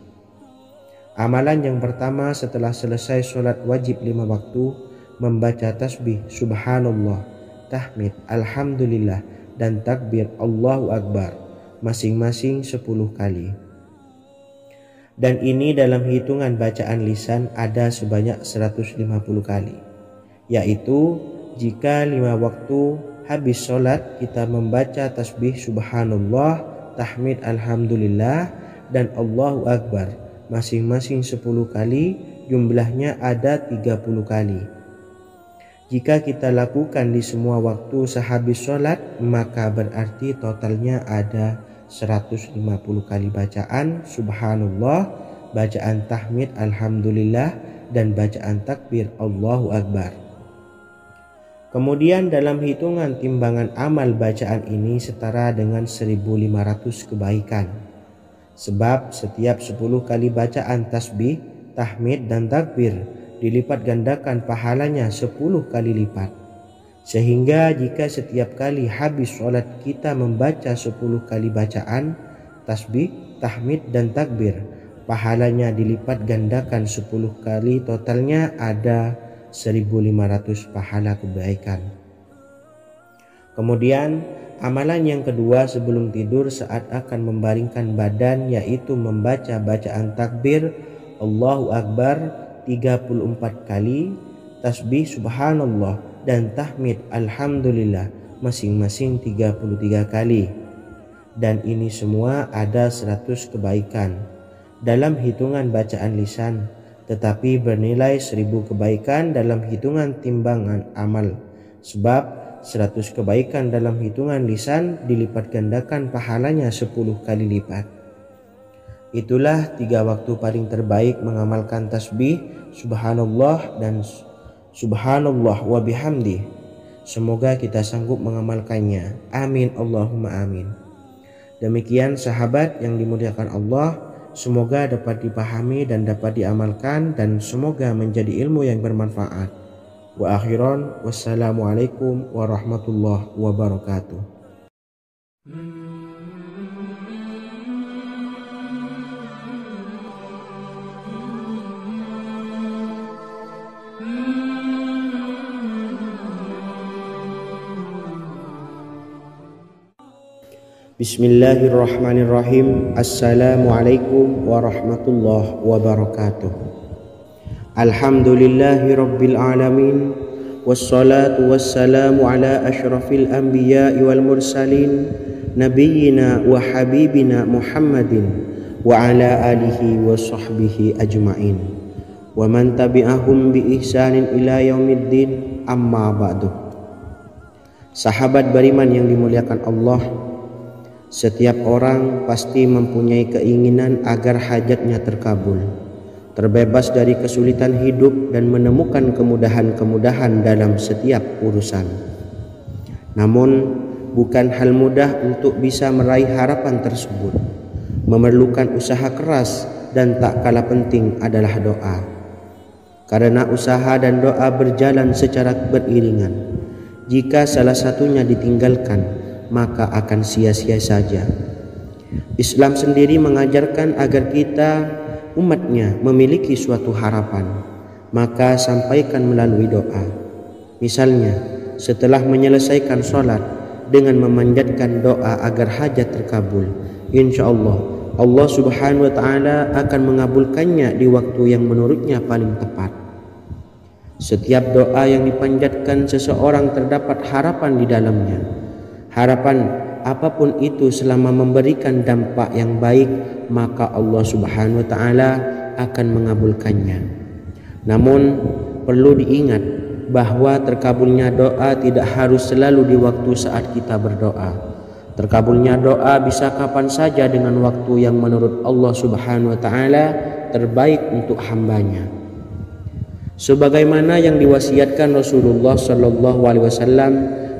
A: Amalan yang pertama setelah selesai sholat wajib 5 waktu, membaca tasbih subhanallah, tahmid, alhamdulillah, dan takbir Allahu Akbar masing-masing 10 kali. Dan ini dalam hitungan bacaan lisan ada sebanyak 150 kali, yaitu jika 5 waktu habis sholat kita membaca tasbih subhanallah, tahmid, alhamdulillah, dan Allahu Akbar masing-masing 10 kali, jumlahnya ada 30 kali. Jika kita lakukan di semua waktu sehabis sholat, maka berarti totalnya ada 150 kali bacaan subhanallah, bacaan tahmid alhamdulillah, dan bacaan takbir Allahu Akbar. Kemudian dalam hitungan timbangan amal bacaan ini setara dengan 1500 kebaikan. Sebab setiap 10 kali bacaan tasbih, tahmid, dan takbir dilipat gandakan pahalanya 10 kali lipat. Sehingga jika setiap kali habis sholat kita membaca 10 kali bacaan tasbih, tahmid, dan takbir, pahalanya dilipat gandakan 10 kali, totalnya ada 1500 pahala kebaikan. Kemudian amalan yang kedua sebelum tidur saat akan membaringkan badan, yaitu membaca bacaan takbir Allahu Akbar 34 kali, tasbih subhanallah, dan tahmid alhamdulillah masing-masing 33 kali. Dan ini semua ada 100 kebaikan dalam hitungan bacaan lisan, tetapi bernilai 1000 kebaikan dalam hitungan timbangan amal. Sebab 100 kebaikan dalam hitungan lisan dilipat gandakan pahalanya 10 kali lipat. Itulah 3 waktu paling terbaik mengamalkan tasbih subhanallah dan subhanallah wa bihamdi. Semoga kita sanggup mengamalkannya. Amin Allahumma amin. Demikian sahabat yang dimuliakan Allah, semoga dapat dipahami dan dapat diamalkan, dan semoga menjadi ilmu yang bermanfaat. Wa akhiran, wassalamualaikum warahmatullahi wabarakatuh. Bismillahirrahmanirrahim. Assalamualaikum warahmatullahi wabarakatuh. Alhamdulillahi rabbil alamin, wassalatu wassalamu ala ashrafil anbiya'i wal mursalin, nabiyyina wa habibina Muhammadin wa ala alihi wa sahbihi ajma'in, wa man tabi'ahum bi ihsanin ila yaumiddin, amma ba'du. Sahabat beriman yang dimuliakan Allah, setiap orang pasti mempunyai keinginan agar hajatnya terkabul, terbebas dari kesulitan hidup, dan menemukan kemudahan-kemudahan dalam setiap urusan. Namun, bukan hal mudah untuk bisa meraih harapan tersebut. Memerlukan usaha keras, dan tak kalah penting adalah doa. Karena usaha dan doa berjalan secara beriringan. Jika salah satunya ditinggalkan, maka akan sia-sia saja. Islam sendiri mengajarkan agar kita umatnya memiliki suatu harapan, maka sampaikan melalui doa. Misalnya, setelah menyelesaikan sholat dengan memanjatkan doa agar hajat terkabul, insya Allah Allah subhanahu wa ta'ala akan mengabulkannya di waktu yang menurutnya paling tepat. Setiap doa yang dipanjatkan seseorang terdapat harapan di dalamnya. Harapan apapun itu selama memberikan dampak yang baik, maka Allah subhanahu wa ta'ala akan mengabulkannya. Namun perlu diingat bahwa terkabulnya doa tidak harus selalu di waktu saat kita berdoa. Terkabulnya doa bisa kapan saja dengan waktu yang menurut Allah Subhanahu wa taala terbaik untuk hambanya. Sebagaimana yang diwasiatkan Rasulullah sallallahu alaihi wasallam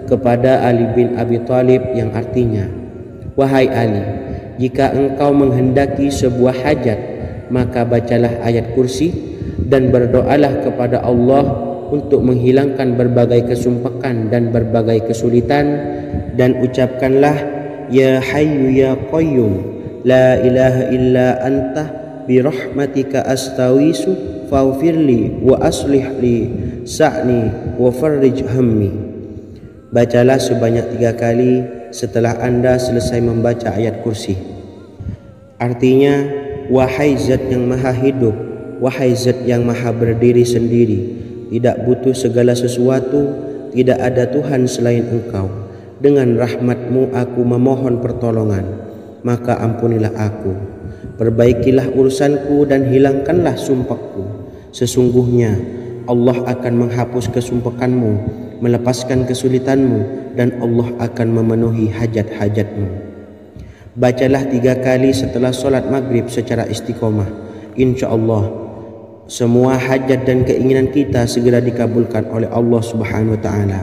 A: kepada Ali bin Abi Thalib, yang artinya, "Wahai Ali, jika engkau menghendaki sebuah hajat, maka bacalah ayat kursi dan berdoalah kepada Allah untuk menghilangkan berbagai kesumpakan dan berbagai kesulitan, dan ucapkanlah, Ya Hayyu Ya Qayyum, La ilaha illa anta birahmatika astawisu faghfirli wa aslih li sa'ni wa farrij hammi." Bacalah sebanyak 3 kali setelah Anda selesai membaca ayat kursi. Artinya, wahai zat yang maha hidup, wahai zat yang maha berdiri sendiri, tidak butuh segala sesuatu, tidak ada Tuhan selain Engkau. Dengan rahmat-Mu aku memohon pertolongan, maka ampunilah aku. Perbaikilah urusanku dan hilangkanlah sumpahku. Sesungguhnya Allah akan menghapus kesumpakanmu, melepaskan kesulitanmu, dan Allah akan memenuhi hajat-hajatmu. Bacalah 3 kali setelah solat maghrib secara istiqomah. Insya Allah semua hajat dan keinginan kita segera dikabulkan oleh Allah Subhanahu wa taala.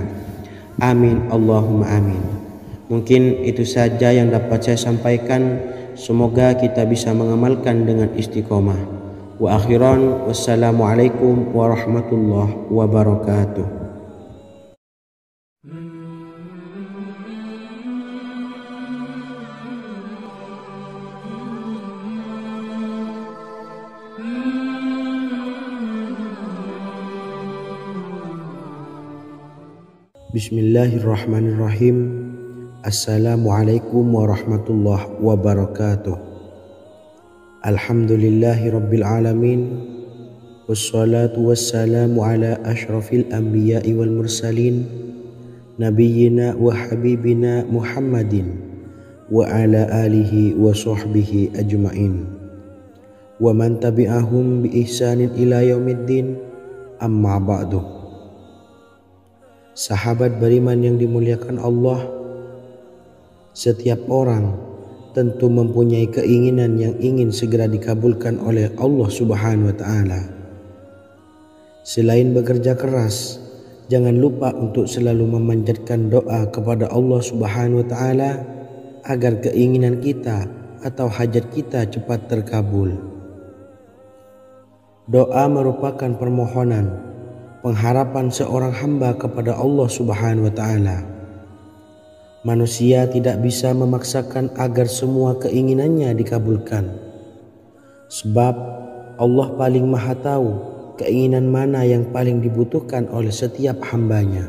A: Amin Allahumma amin. Mungkin itu saja yang dapat saya sampaikan. Semoga kita bisa mengamalkan dengan istiqomah. Wa akhiran, wassalamualaikum warahmatullahi wabarakatuh. Bismillahirrahmanirrahim. Assalamualaikum warahmatullahi wabarakatuh. Alhamdulillahi rabbil alamin. Wassalatu wassalamu ala ashrafil anbiya'i wal mursalin, nabiyyina wa habibina Muhammadin wa ala alihi wa sahbihi ajma'in wa man tabi'ahum bi ihsanin ila yaumiddin, amma ba'du. Sahabat beriman yang dimuliakan Allah, setiap orang tentu mempunyai keinginan yang ingin segera dikabulkan oleh Allah Subhanahu wa taala. Selain bekerja keras, jangan lupa untuk selalu memanjatkan doa kepada Allah Subhanahu wa taala agar keinginan kita atau hajat kita cepat terkabul. Doa merupakan permohonan, pengharapan seorang hamba kepada Allah Subhanahu wa taala. Manusia tidak bisa memaksakan agar semua keinginannya dikabulkan, sebab Allah paling maha tahu keinginan mana yang paling dibutuhkan oleh setiap hambanya.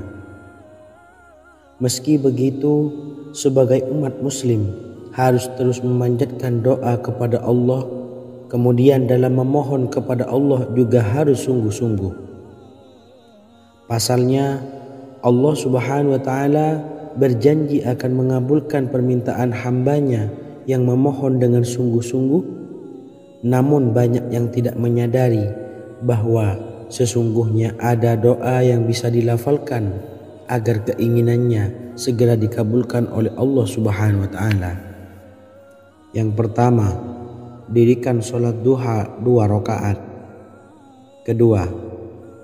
A: Meski begitu, sebagai umat muslim harus terus memanjatkan doa kepada Allah, kemudian dalam memohon kepada Allah juga harus sungguh-sungguh. Pasalnya, Allah Subhanahu wa taala berjanji akan mengabulkan permintaan hambanya yang memohon dengan sungguh-sungguh. Namun banyak yang tidak menyadari bahwa sesungguhnya ada doa yang bisa dilafalkan agar keinginannya segera dikabulkan oleh Allah Subhanahu wa taala. Yang pertama, dirikan sholat duha 2 rakaat. Kedua,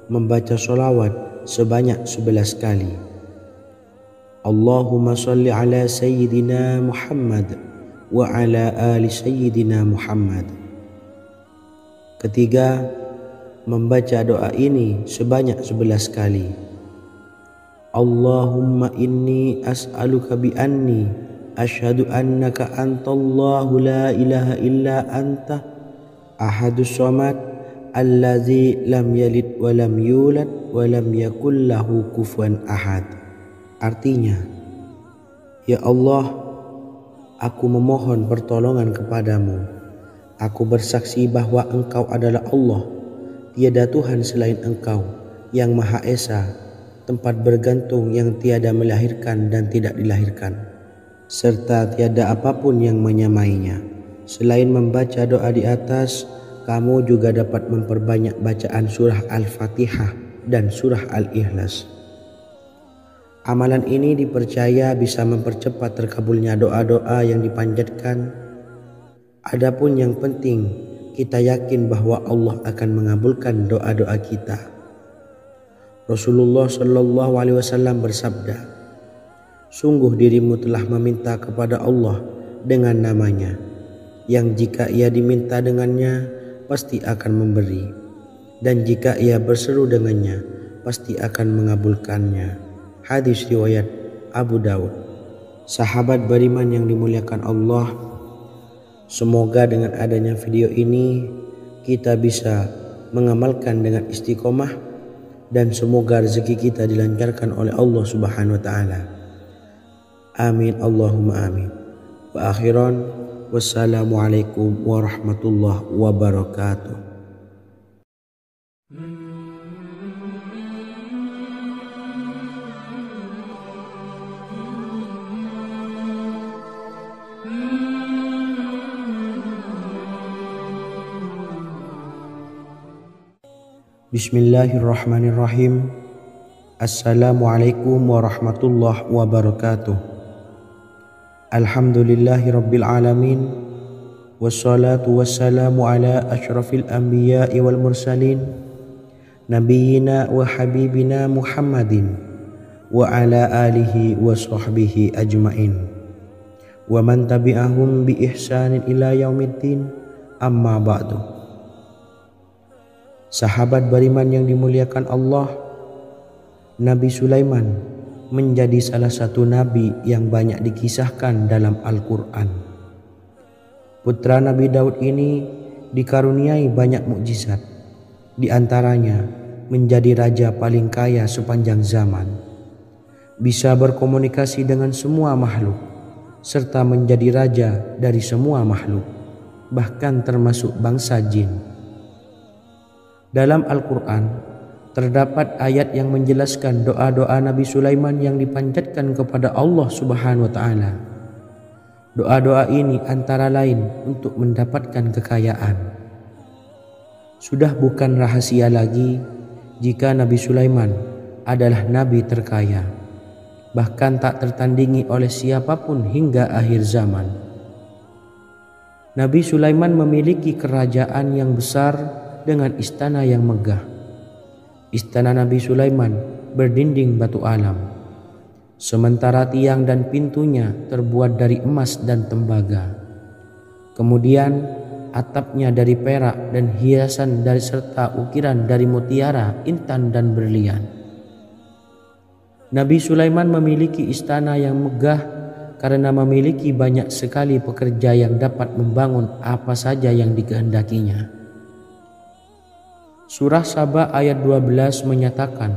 A: membaca sholawat sebanyak 11 kali. Allahumma sholli ala sayyidina Muhammad wa ala ali sayyidina Muhammad. Ketiga, membaca doa ini sebanyak 11 kali. Allahumma inni as'aluka bi anni asyhadu annaka antallahu la ilaha illa anta ahadus samad allazi lam yalid wa lam yulad wa lam yakul lahu kufuwan ahad. Artinya, ya Allah, aku memohon pertolongan kepadamu. Aku bersaksi bahwa Engkau adalah Allah, tiada Tuhan selain Engkau, yang Maha Esa, tempat bergantung yang tiada melahirkan dan tidak dilahirkan, serta tiada apapun yang menyamainya. Selain membaca doa di atas, kamu juga dapat memperbanyak bacaan surah Al-Fatihah dan surah Al-Ikhlas. Amalan ini dipercaya bisa mempercepat terkabulnya doa-doa yang dipanjatkan. Adapun yang penting, kita yakin bahwa Allah akan mengabulkan doa-doa kita. Rasulullah Shallallahu Alaihi Wasallam bersabda, "Sungguh dirimu telah meminta kepada Allah dengan namanya, yang jika ia diminta dengannya, pasti akan memberi. Dan jika ia berseru dengannya, pasti akan mengabulkannya." Hadis riwayat Abu Daud. Sahabat beriman yang dimuliakan Allah, semoga dengan adanya video ini kita bisa mengamalkan dengan istiqomah dan semoga rezeki kita dilancarkan oleh Allah Subhanahu wa taala. Amin Allahumma amin. Wa akhiran, wassalamualaikum warahmatullahi wabarakatuh. Bismillahirrahmanirrahim. Assalamualaikum warahmatullahi wabarakatuh. Alhamdulillahi rabbil alamin. Wassalatu wassalamu ala ashrafil anbiya'i wal mursalin, nabiyyina wa habibina Muhammadin wa ala alihi wa sahbihi ajmain, wa man tabi'ahum bi ihsanin ila yaumiddin, amma ba'du. Sahabat beriman yang dimuliakan Allah, Nabi Sulaiman menjadi salah satu nabi yang banyak dikisahkan dalam Al-Quran. Putra Nabi Daud ini dikaruniai banyak mukjizat, di antaranya menjadi raja paling kaya sepanjang zaman, bisa berkomunikasi dengan semua makhluk, serta menjadi raja dari semua makhluk, bahkan termasuk bangsa jin. Dalam Al-Quran terdapat ayat yang menjelaskan doa-doa Nabi Sulaiman yang dipanjatkan kepada Allah Subhanahu wa taala. Doa-doa ini antara lain untuk mendapatkan kekayaan. Sudah bukan rahasia lagi jika Nabi Sulaiman adalah nabi terkaya, bahkan tak tertandingi oleh siapapun hingga akhir zaman. Nabi Sulaiman memiliki kerajaan yang besar dengan istana yang megah. Istana Nabi Sulaiman berdinding batu alam, sementara tiang dan pintunya terbuat dari emas dan tembaga. Kemudian atapnya dari perak dan hiasan dari serta ukiran dari mutiara, intan dan berlian. Nabi Sulaiman memiliki istana yang megah karena memiliki banyak sekali pekerja yang dapat membangun apa saja yang dikehendakinya. Surah Saba ayat 12 menyatakan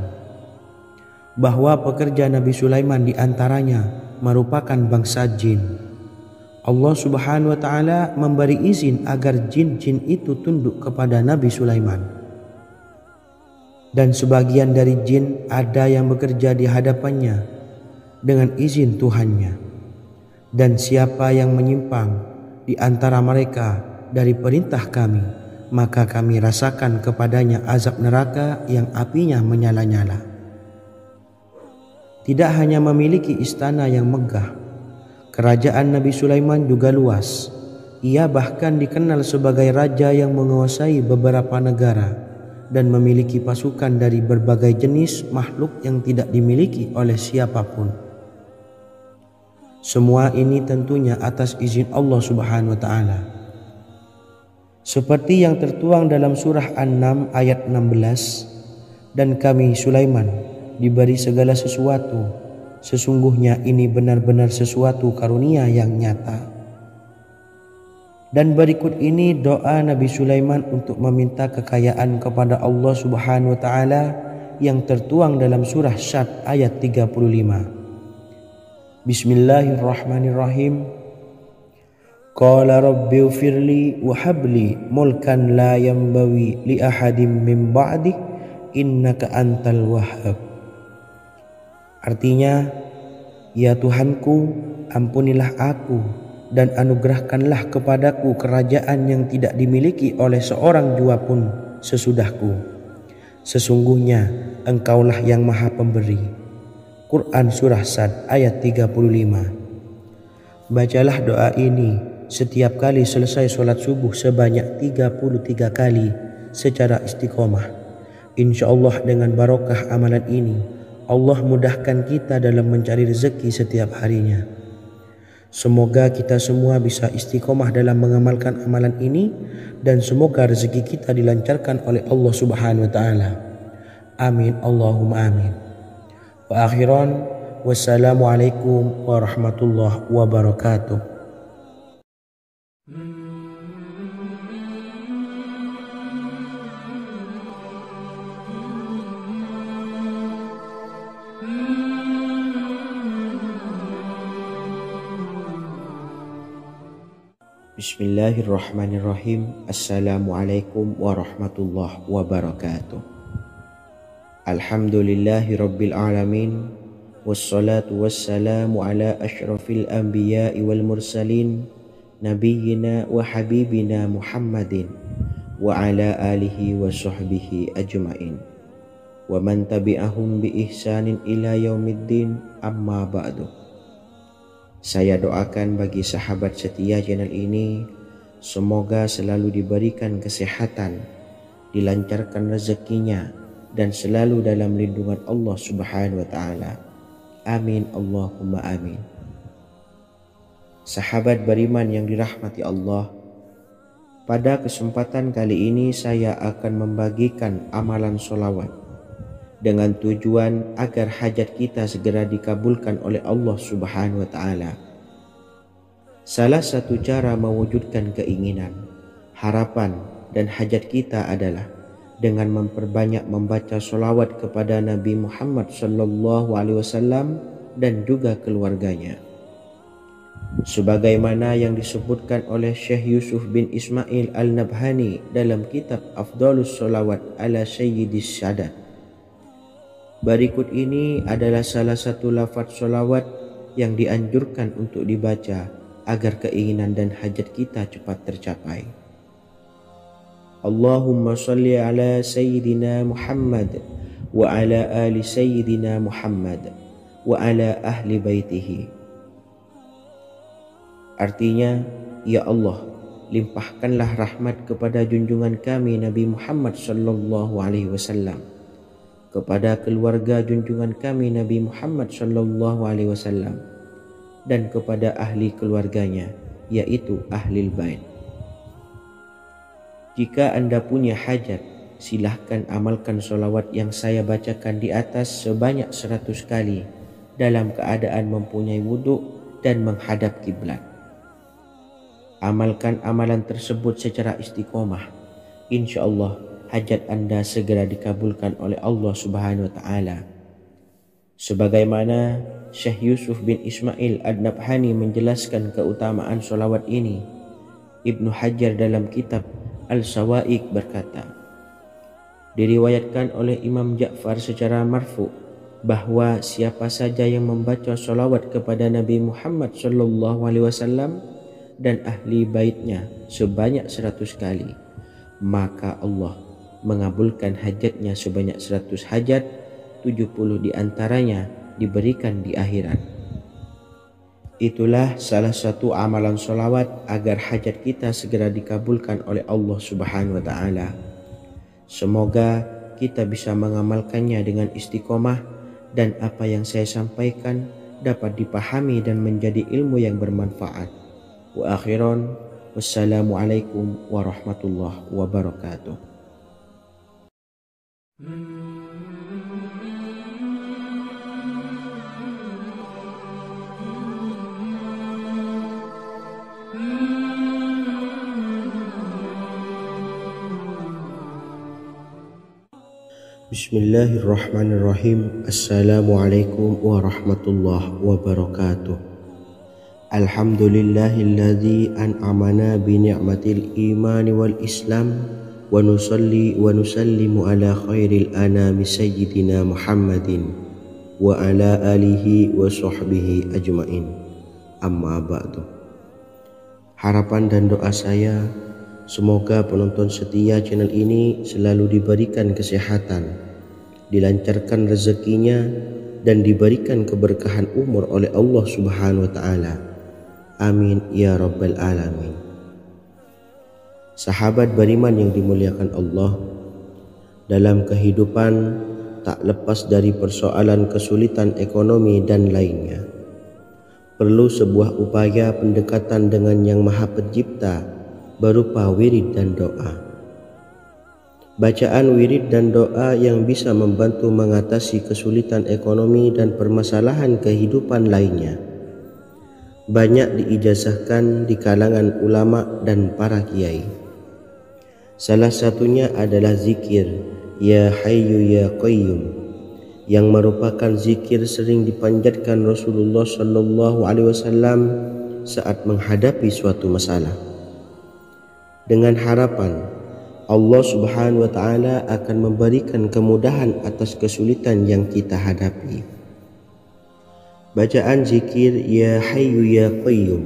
A: bahwa pekerja Nabi Sulaiman diantaranya merupakan bangsa jin. Allah Subhanahu wa taala memberi izin agar jin-jin itu tunduk kepada Nabi Sulaiman. Dan sebagian dari jin ada yang bekerja di hadapannya dengan izin Tuhannya. Dan siapa yang menyimpang di antara mereka dari perintah kami, maka kami rasakan kepadanya azab neraka yang apinya menyala-nyala. Tidak hanya memiliki istana yang megah, kerajaan Nabi Sulaiman juga luas. Ia bahkan dikenal sebagai raja yang menguasai beberapa negara dan memiliki pasukan dari berbagai jenis makhluk yang tidak dimiliki oleh siapapun. Semua ini tentunya atas izin Allah Subhanahu wa taala. Seperti yang tertuang dalam surah An-Naml ayat 16, dan kami Sulaiman diberi segala sesuatu, sesungguhnya ini benar-benar sesuatu karunia yang nyata. Dan berikut ini doa Nabi Sulaiman untuk meminta kekayaan kepada Allah Subhanahu wa taala yang tertuang dalam surah Syad ayat 35. Bismillahirrahmanirrahim. Qala rabbi ufirli wa habli mulkan la yanbawi li ahadim min ba'di innaka antal wahhab. Artinya, ya Tuhanku, ampunilah aku dan anugerahkanlah kepadaku kerajaan yang tidak dimiliki oleh seorang jua pun sesudahku. Sesungguhnya Engkaulah yang Maha Pemberi. Quran Surah Sad ayat 35. Bacalah doa ini setiap kali selesai sholat subuh sebanyak 33 kali secara istiqomah. Insya Allah dengan barokah amalan ini, Allah mudahkan kita dalam mencari rezeki setiap harinya. Semoga kita semua bisa istiqomah dalam mengamalkan amalan ini, dan semoga rezeki kita dilancarkan oleh Allah Subhanahu wa Ta'ala. Amin Allahumma amin. Wa akhiran, wassalamualaikum warahmatullahi wabarakatuh. Bismillahirrahmanirrahim. Assalamualaikum warahmatullahi wabarakatuh. Alhamdulillahi rabbil alamin. Wassalatu wassalamu ala ashrafil anbiya'i wal mursalin, nabiyyina wa habibina Muhammadin wa ala alihi wa sahbihi ajma'in, wa man tabi'ahum bi ihsanin ila yaumiddin, amma ba'du. Saya doakan bagi sahabat setia channel ini, semoga selalu diberikan kesehatan, dilancarkan rezekinya, dan selalu dalam lindungan Allah Subhanahu wa Ta'ala. Amin Allahumma amin. Sahabat beriman yang dirahmati Allah, pada kesempatan kali ini saya akan membagikan amalan sholawat dengan tujuan agar hajat kita segera dikabulkan oleh Allah Subhanahu wa Ta'ala. Salah satu cara mewujudkan keinginan, harapan, dan hajat kita adalah dengan memperbanyak membaca sholawat kepada Nabi Muhammad SAW dan juga keluarganya. Sebagaimana yang disebutkan oleh Syekh Yusuf bin Ismail Al-Nabhani dalam kitab Afdhalus Sholawat ala Sayyidis Sadat. Berikut ini adalah salah satu lafaz sholawat yang dianjurkan untuk dibaca agar keinginan dan hajat kita cepat tercapai. Allahumma salli ala Sayyidina Muhammad wa ala ali Sayyidina Muhammad wa ala ahli baitihi. Artinya, ya Allah, limpahkanlah rahmat kepada junjungan kami Nabi Muhammad SAW, kepada keluarga junjungan kami Nabi Muhammad SAW, dan kepada ahli keluarganya, yaitu ahlil bait. Jika Anda punya hajat, silahkan amalkan sholawat yang saya bacakan di atas sebanyak 100 kali dalam keadaan mempunyai wudhu dan menghadap kiblat. Amalkan amalan tersebut secara istiqomah. Insya Allah hajat Anda segera dikabulkan oleh Allah Subhanahu wa Ta'ala. Sebagaimana Syekh Yusuf bin Ismail Ad-Nabhani menjelaskan keutamaan sholawat ini, Ibnu Hajar dalam kitab Al-Sawa'iq berkata, diriwayatkan oleh Imam Ja'far secara marfu bahwa siapa saja yang membaca sholawat kepada Nabi Muhammad SAW dan ahli baitnya sebanyak 100 kali, maka Allah mengabulkan hajatnya sebanyak 100 hajat, 70 diantaranya diberikan di akhirat. Itulah salah satu amalan sholawat agar hajat kita segera dikabulkan oleh Allah Subhanahu wa Ta'ala. Semoga kita bisa mengamalkannya dengan istiqomah, dan apa yang saya sampaikan dapat dipahami dan menjadi ilmu yang bermanfaat. Wa akhiran, wassalamualaikum warahmatullahi wabarakatuh. Bismillahirrahmanirrahim. Assalamualaikum warahmatullahi wabarakatuh. Alhamdulillahilladzi an'amana bi ni'matil imani wal islam, wa nusalli wa nusallimu ala khairil anami sayyidina Muhammadin wa ala alihi wa sahbihi ajma'in, amma ba'du. Harapan dan doa saya, semoga penonton setia channel ini selalu diberikan kesehatan, dilancarkan rezekinya, dan diberikan keberkahan umur oleh Allah Subhanahu wa Ta'ala. Amin ya Rabbal Alamin. Sahabat beriman yang dimuliakan Allah, dalam kehidupan tak lepas dari persoalan kesulitan ekonomi dan lainnya. Perlu sebuah upaya pendekatan dengan Yang Maha Pencipta berupa wirid dan doa. Bacaan wirid dan doa yang bisa membantu mengatasi kesulitan ekonomi dan permasalahan kehidupan lainnya banyak diijazahkan di kalangan ulama dan para kiai. Salah satunya adalah zikir Ya Hayyu Ya Qayyum, yang merupakan zikir sering dipanjatkan Rasulullah SAW saat menghadapi suatu masalah, dengan harapan Allah Subhanahu wa Ta'ala akan memberikan kemudahan atas kesulitan yang kita hadapi. Bacaan zikir Ya Hayyu Ya Qayyum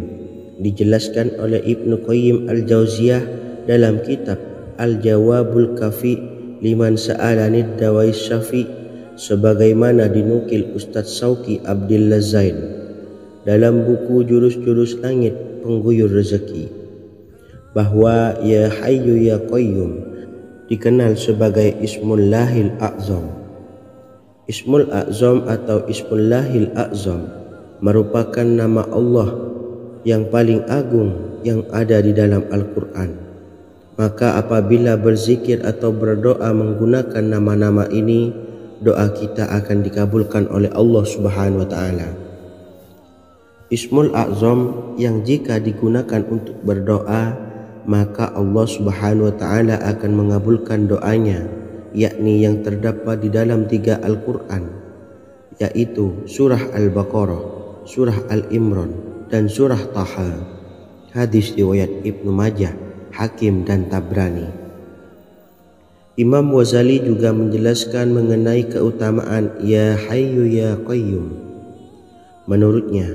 A: dijelaskan oleh Ibnu Qayyim Al-Jauziyah dalam kitab Al-Jawabul Kafi liman sa'alanid dawais syafi, sebagaimana dinukil Ustadz Sauki Abdillah Zain dalam buku Jurus-Jurus Langit Pengguyur Rezeki, bahwa Ya Hayyu Ya Qayyum dikenal sebagai Ismullahil A'zam. Ismul A'zam atau Ismullahil A'zam merupakan nama Allah yang paling agung yang ada di dalam Al-Quran. Maka apabila berzikir atau berdoa menggunakan nama-nama ini, doa kita akan dikabulkan oleh Allah Subhanahu wa Ta'ala. Ismul A'zam yang jika digunakan untuk berdoa, maka Allah Subhanahu wa Ta'ala akan mengabulkan doanya, yakni yang terdapat di dalam 3 Al-Quran, yaitu surah Al-Baqarah, surah Al-Imran, dan surah Taha. Hadis riwayat Ibnu Majah, Hakim, dan Tabrani. Imam Ghazali juga menjelaskan mengenai keutamaan Ya Hayyu Ya Qayyum. Menurutnya,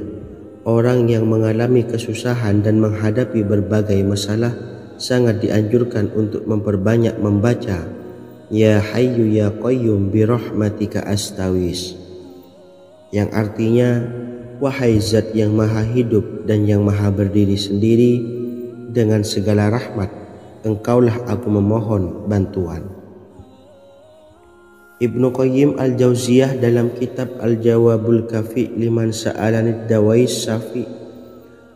A: orang yang mengalami kesusahan dan menghadapi berbagai masalah sangat dianjurkan untuk memperbanyak membaca Ya Hayyu Ya Qayyum bi rahmatika astawis, yang artinya, wahai zat yang maha hidup dan yang maha berdiri sendiri, dengan segala rahmat engkaulah aku memohon bantuan. Ibnu Qayyim Al-Jauziyah dalam kitab Al-Jawabul Kafi liman sa'alanid dawais syafi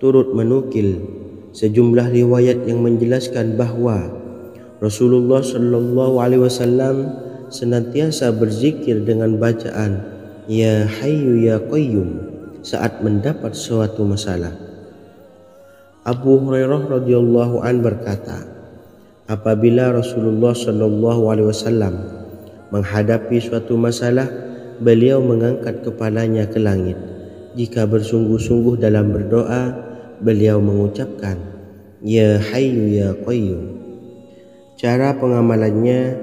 A: turut menukil sejumlah riwayat yang menjelaskan bahwa Rasulullah SAW senantiasa berzikir dengan bacaan Ya Hayyu Ya Qayyum saat mendapat suatu masalah. Abu Hurairah radhiyallahu an berkata, apabila Rasulullah SAW menghadapi suatu masalah, beliau mengangkat kepalanya ke langit. Jika bersungguh-sungguh dalam berdoa, beliau mengucapkan Ya Hayyu Ya Qayyum. Cara pengamalannya,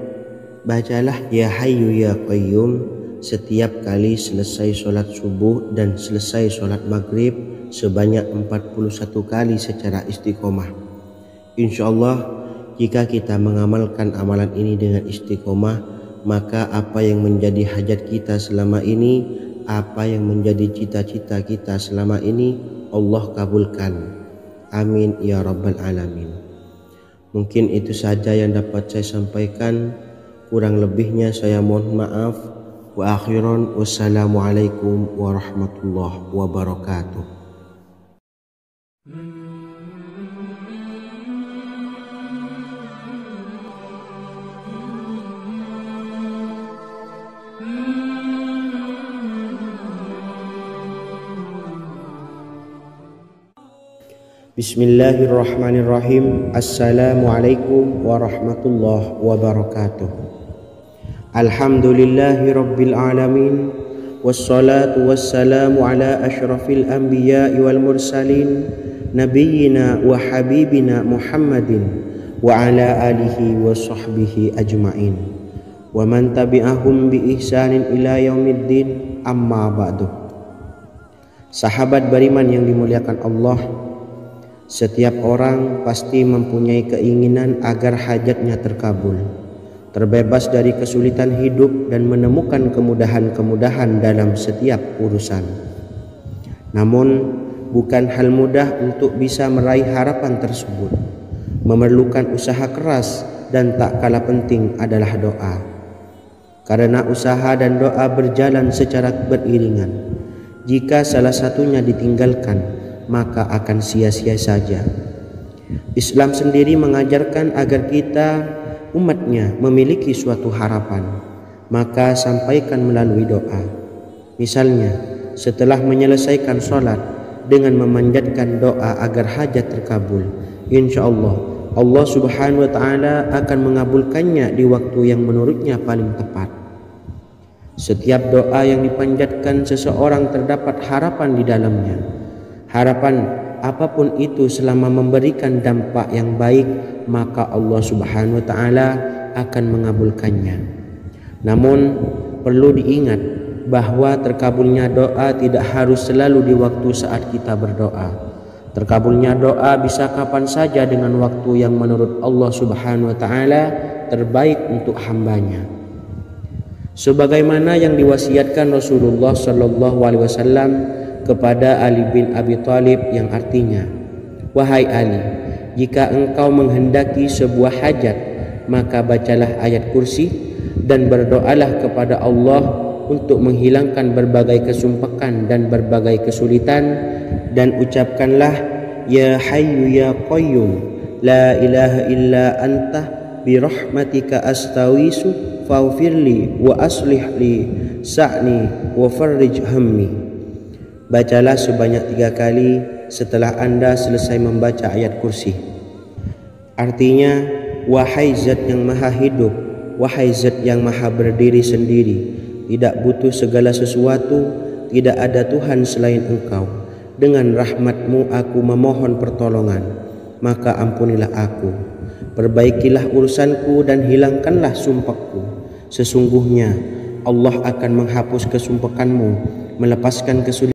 A: bacalah Ya Hayyu Ya Qayyum setiap kali selesai sholat subuh dan selesai sholat maghrib sebanyak 41 kali secara istiqomah. Insyaallah, jika kita mengamalkan amalan ini dengan istiqomah, maka apa yang menjadi hajat kita selama ini, apa yang menjadi cita-cita kita selama ini, Allah kabulkan. Amin ya Rabbal Alamin. Mungkin itu saja yang dapat saya sampaikan. Kurang lebihnya saya mohon maaf. Wa akhiran, wassalamualaikum warahmatullahi wabarakatuh. Bismillahirrahmanirrahim. Assalamualaikum warahmatullahi wabarakatuh. Alhamdulillahi rabbil alamin, wassalatu wassalamu ala asyrafil anbiya'i wal mursalin, nabiyyina wa habibina Muhammadin wa ala alihi wa sahbihi ajma'in, wa man tabi'ahum bi ihsanin ila yaumiddin, amma ba'du. Sahabat beriman yang dimuliakan Allah, setiap orang pasti mempunyai keinginan agar hajatnya terkabul. terbebas dari kesulitan hidup dan menemukan kemudahan-kemudahan dalam setiap urusan. Namun, bukan hal mudah untuk bisa meraih harapan tersebut. Memerlukan usaha keras dan tak kalah penting adalah doa. Karena usaha dan doa berjalan secara beriringan. Jika salah satunya ditinggalkan, maka akan sia-sia saja. Islam sendiri mengajarkan agar kita umatnya memiliki suatu harapan, maka sampaikan melalui doa. Misalnya, setelah menyelesaikan sholat dengan memanjatkan doa agar hajat terkabul, insya Allah Allah Subhanahu wa Ta'ala akan mengabulkannya di waktu yang menurutnya paling tepat. Setiap doa yang dipanjatkan seseorang terdapat harapan di dalamnya. Harapan apapun itu selama memberikan dampak yang baik, maka Allah Subhanahu wa Ta'ala akan mengabulkannya. Namun perlu diingat bahwa terkabulnya doa tidak harus selalu di waktu saat kita berdoa. Terkabulnya doa bisa kapan saja dengan waktu yang menurut Allah Subhanahu wa Ta'ala terbaik untuk hambanya. Sebagaimana yang diwasiatkan Rasulullah Sallallahu Alaihi Wasallam kepada Ali bin Abi Thalib, yang artinya, "Wahai Ali, jika engkau menghendaki sebuah hajat, maka bacalah ayat kursi dan berdoalah kepada Allah untuk menghilangkan berbagai kesumpakan dan berbagai kesulitan, dan ucapkanlah, Ya Hayyu Ya Qayyum, La ilaha illa anta birahmatika astawisu faghfirli wa aslih li sa'ni wa farrij hammi." Bacalah sebanyak 3 kali setelah Anda selesai membaca ayat kursi. Artinya, wahai zat yang maha hidup, wahai zat yang maha berdiri sendiri, tidak butuh segala sesuatu, tidak ada Tuhan selain Engkau. Dengan rahmat-Mu aku memohon pertolongan, maka ampunilah aku. Perbaikilah urusanku dan hilangkanlah sumpahku. Sesungguhnya Allah akan menghapus kesumpahanmu, melepaskan kesulitan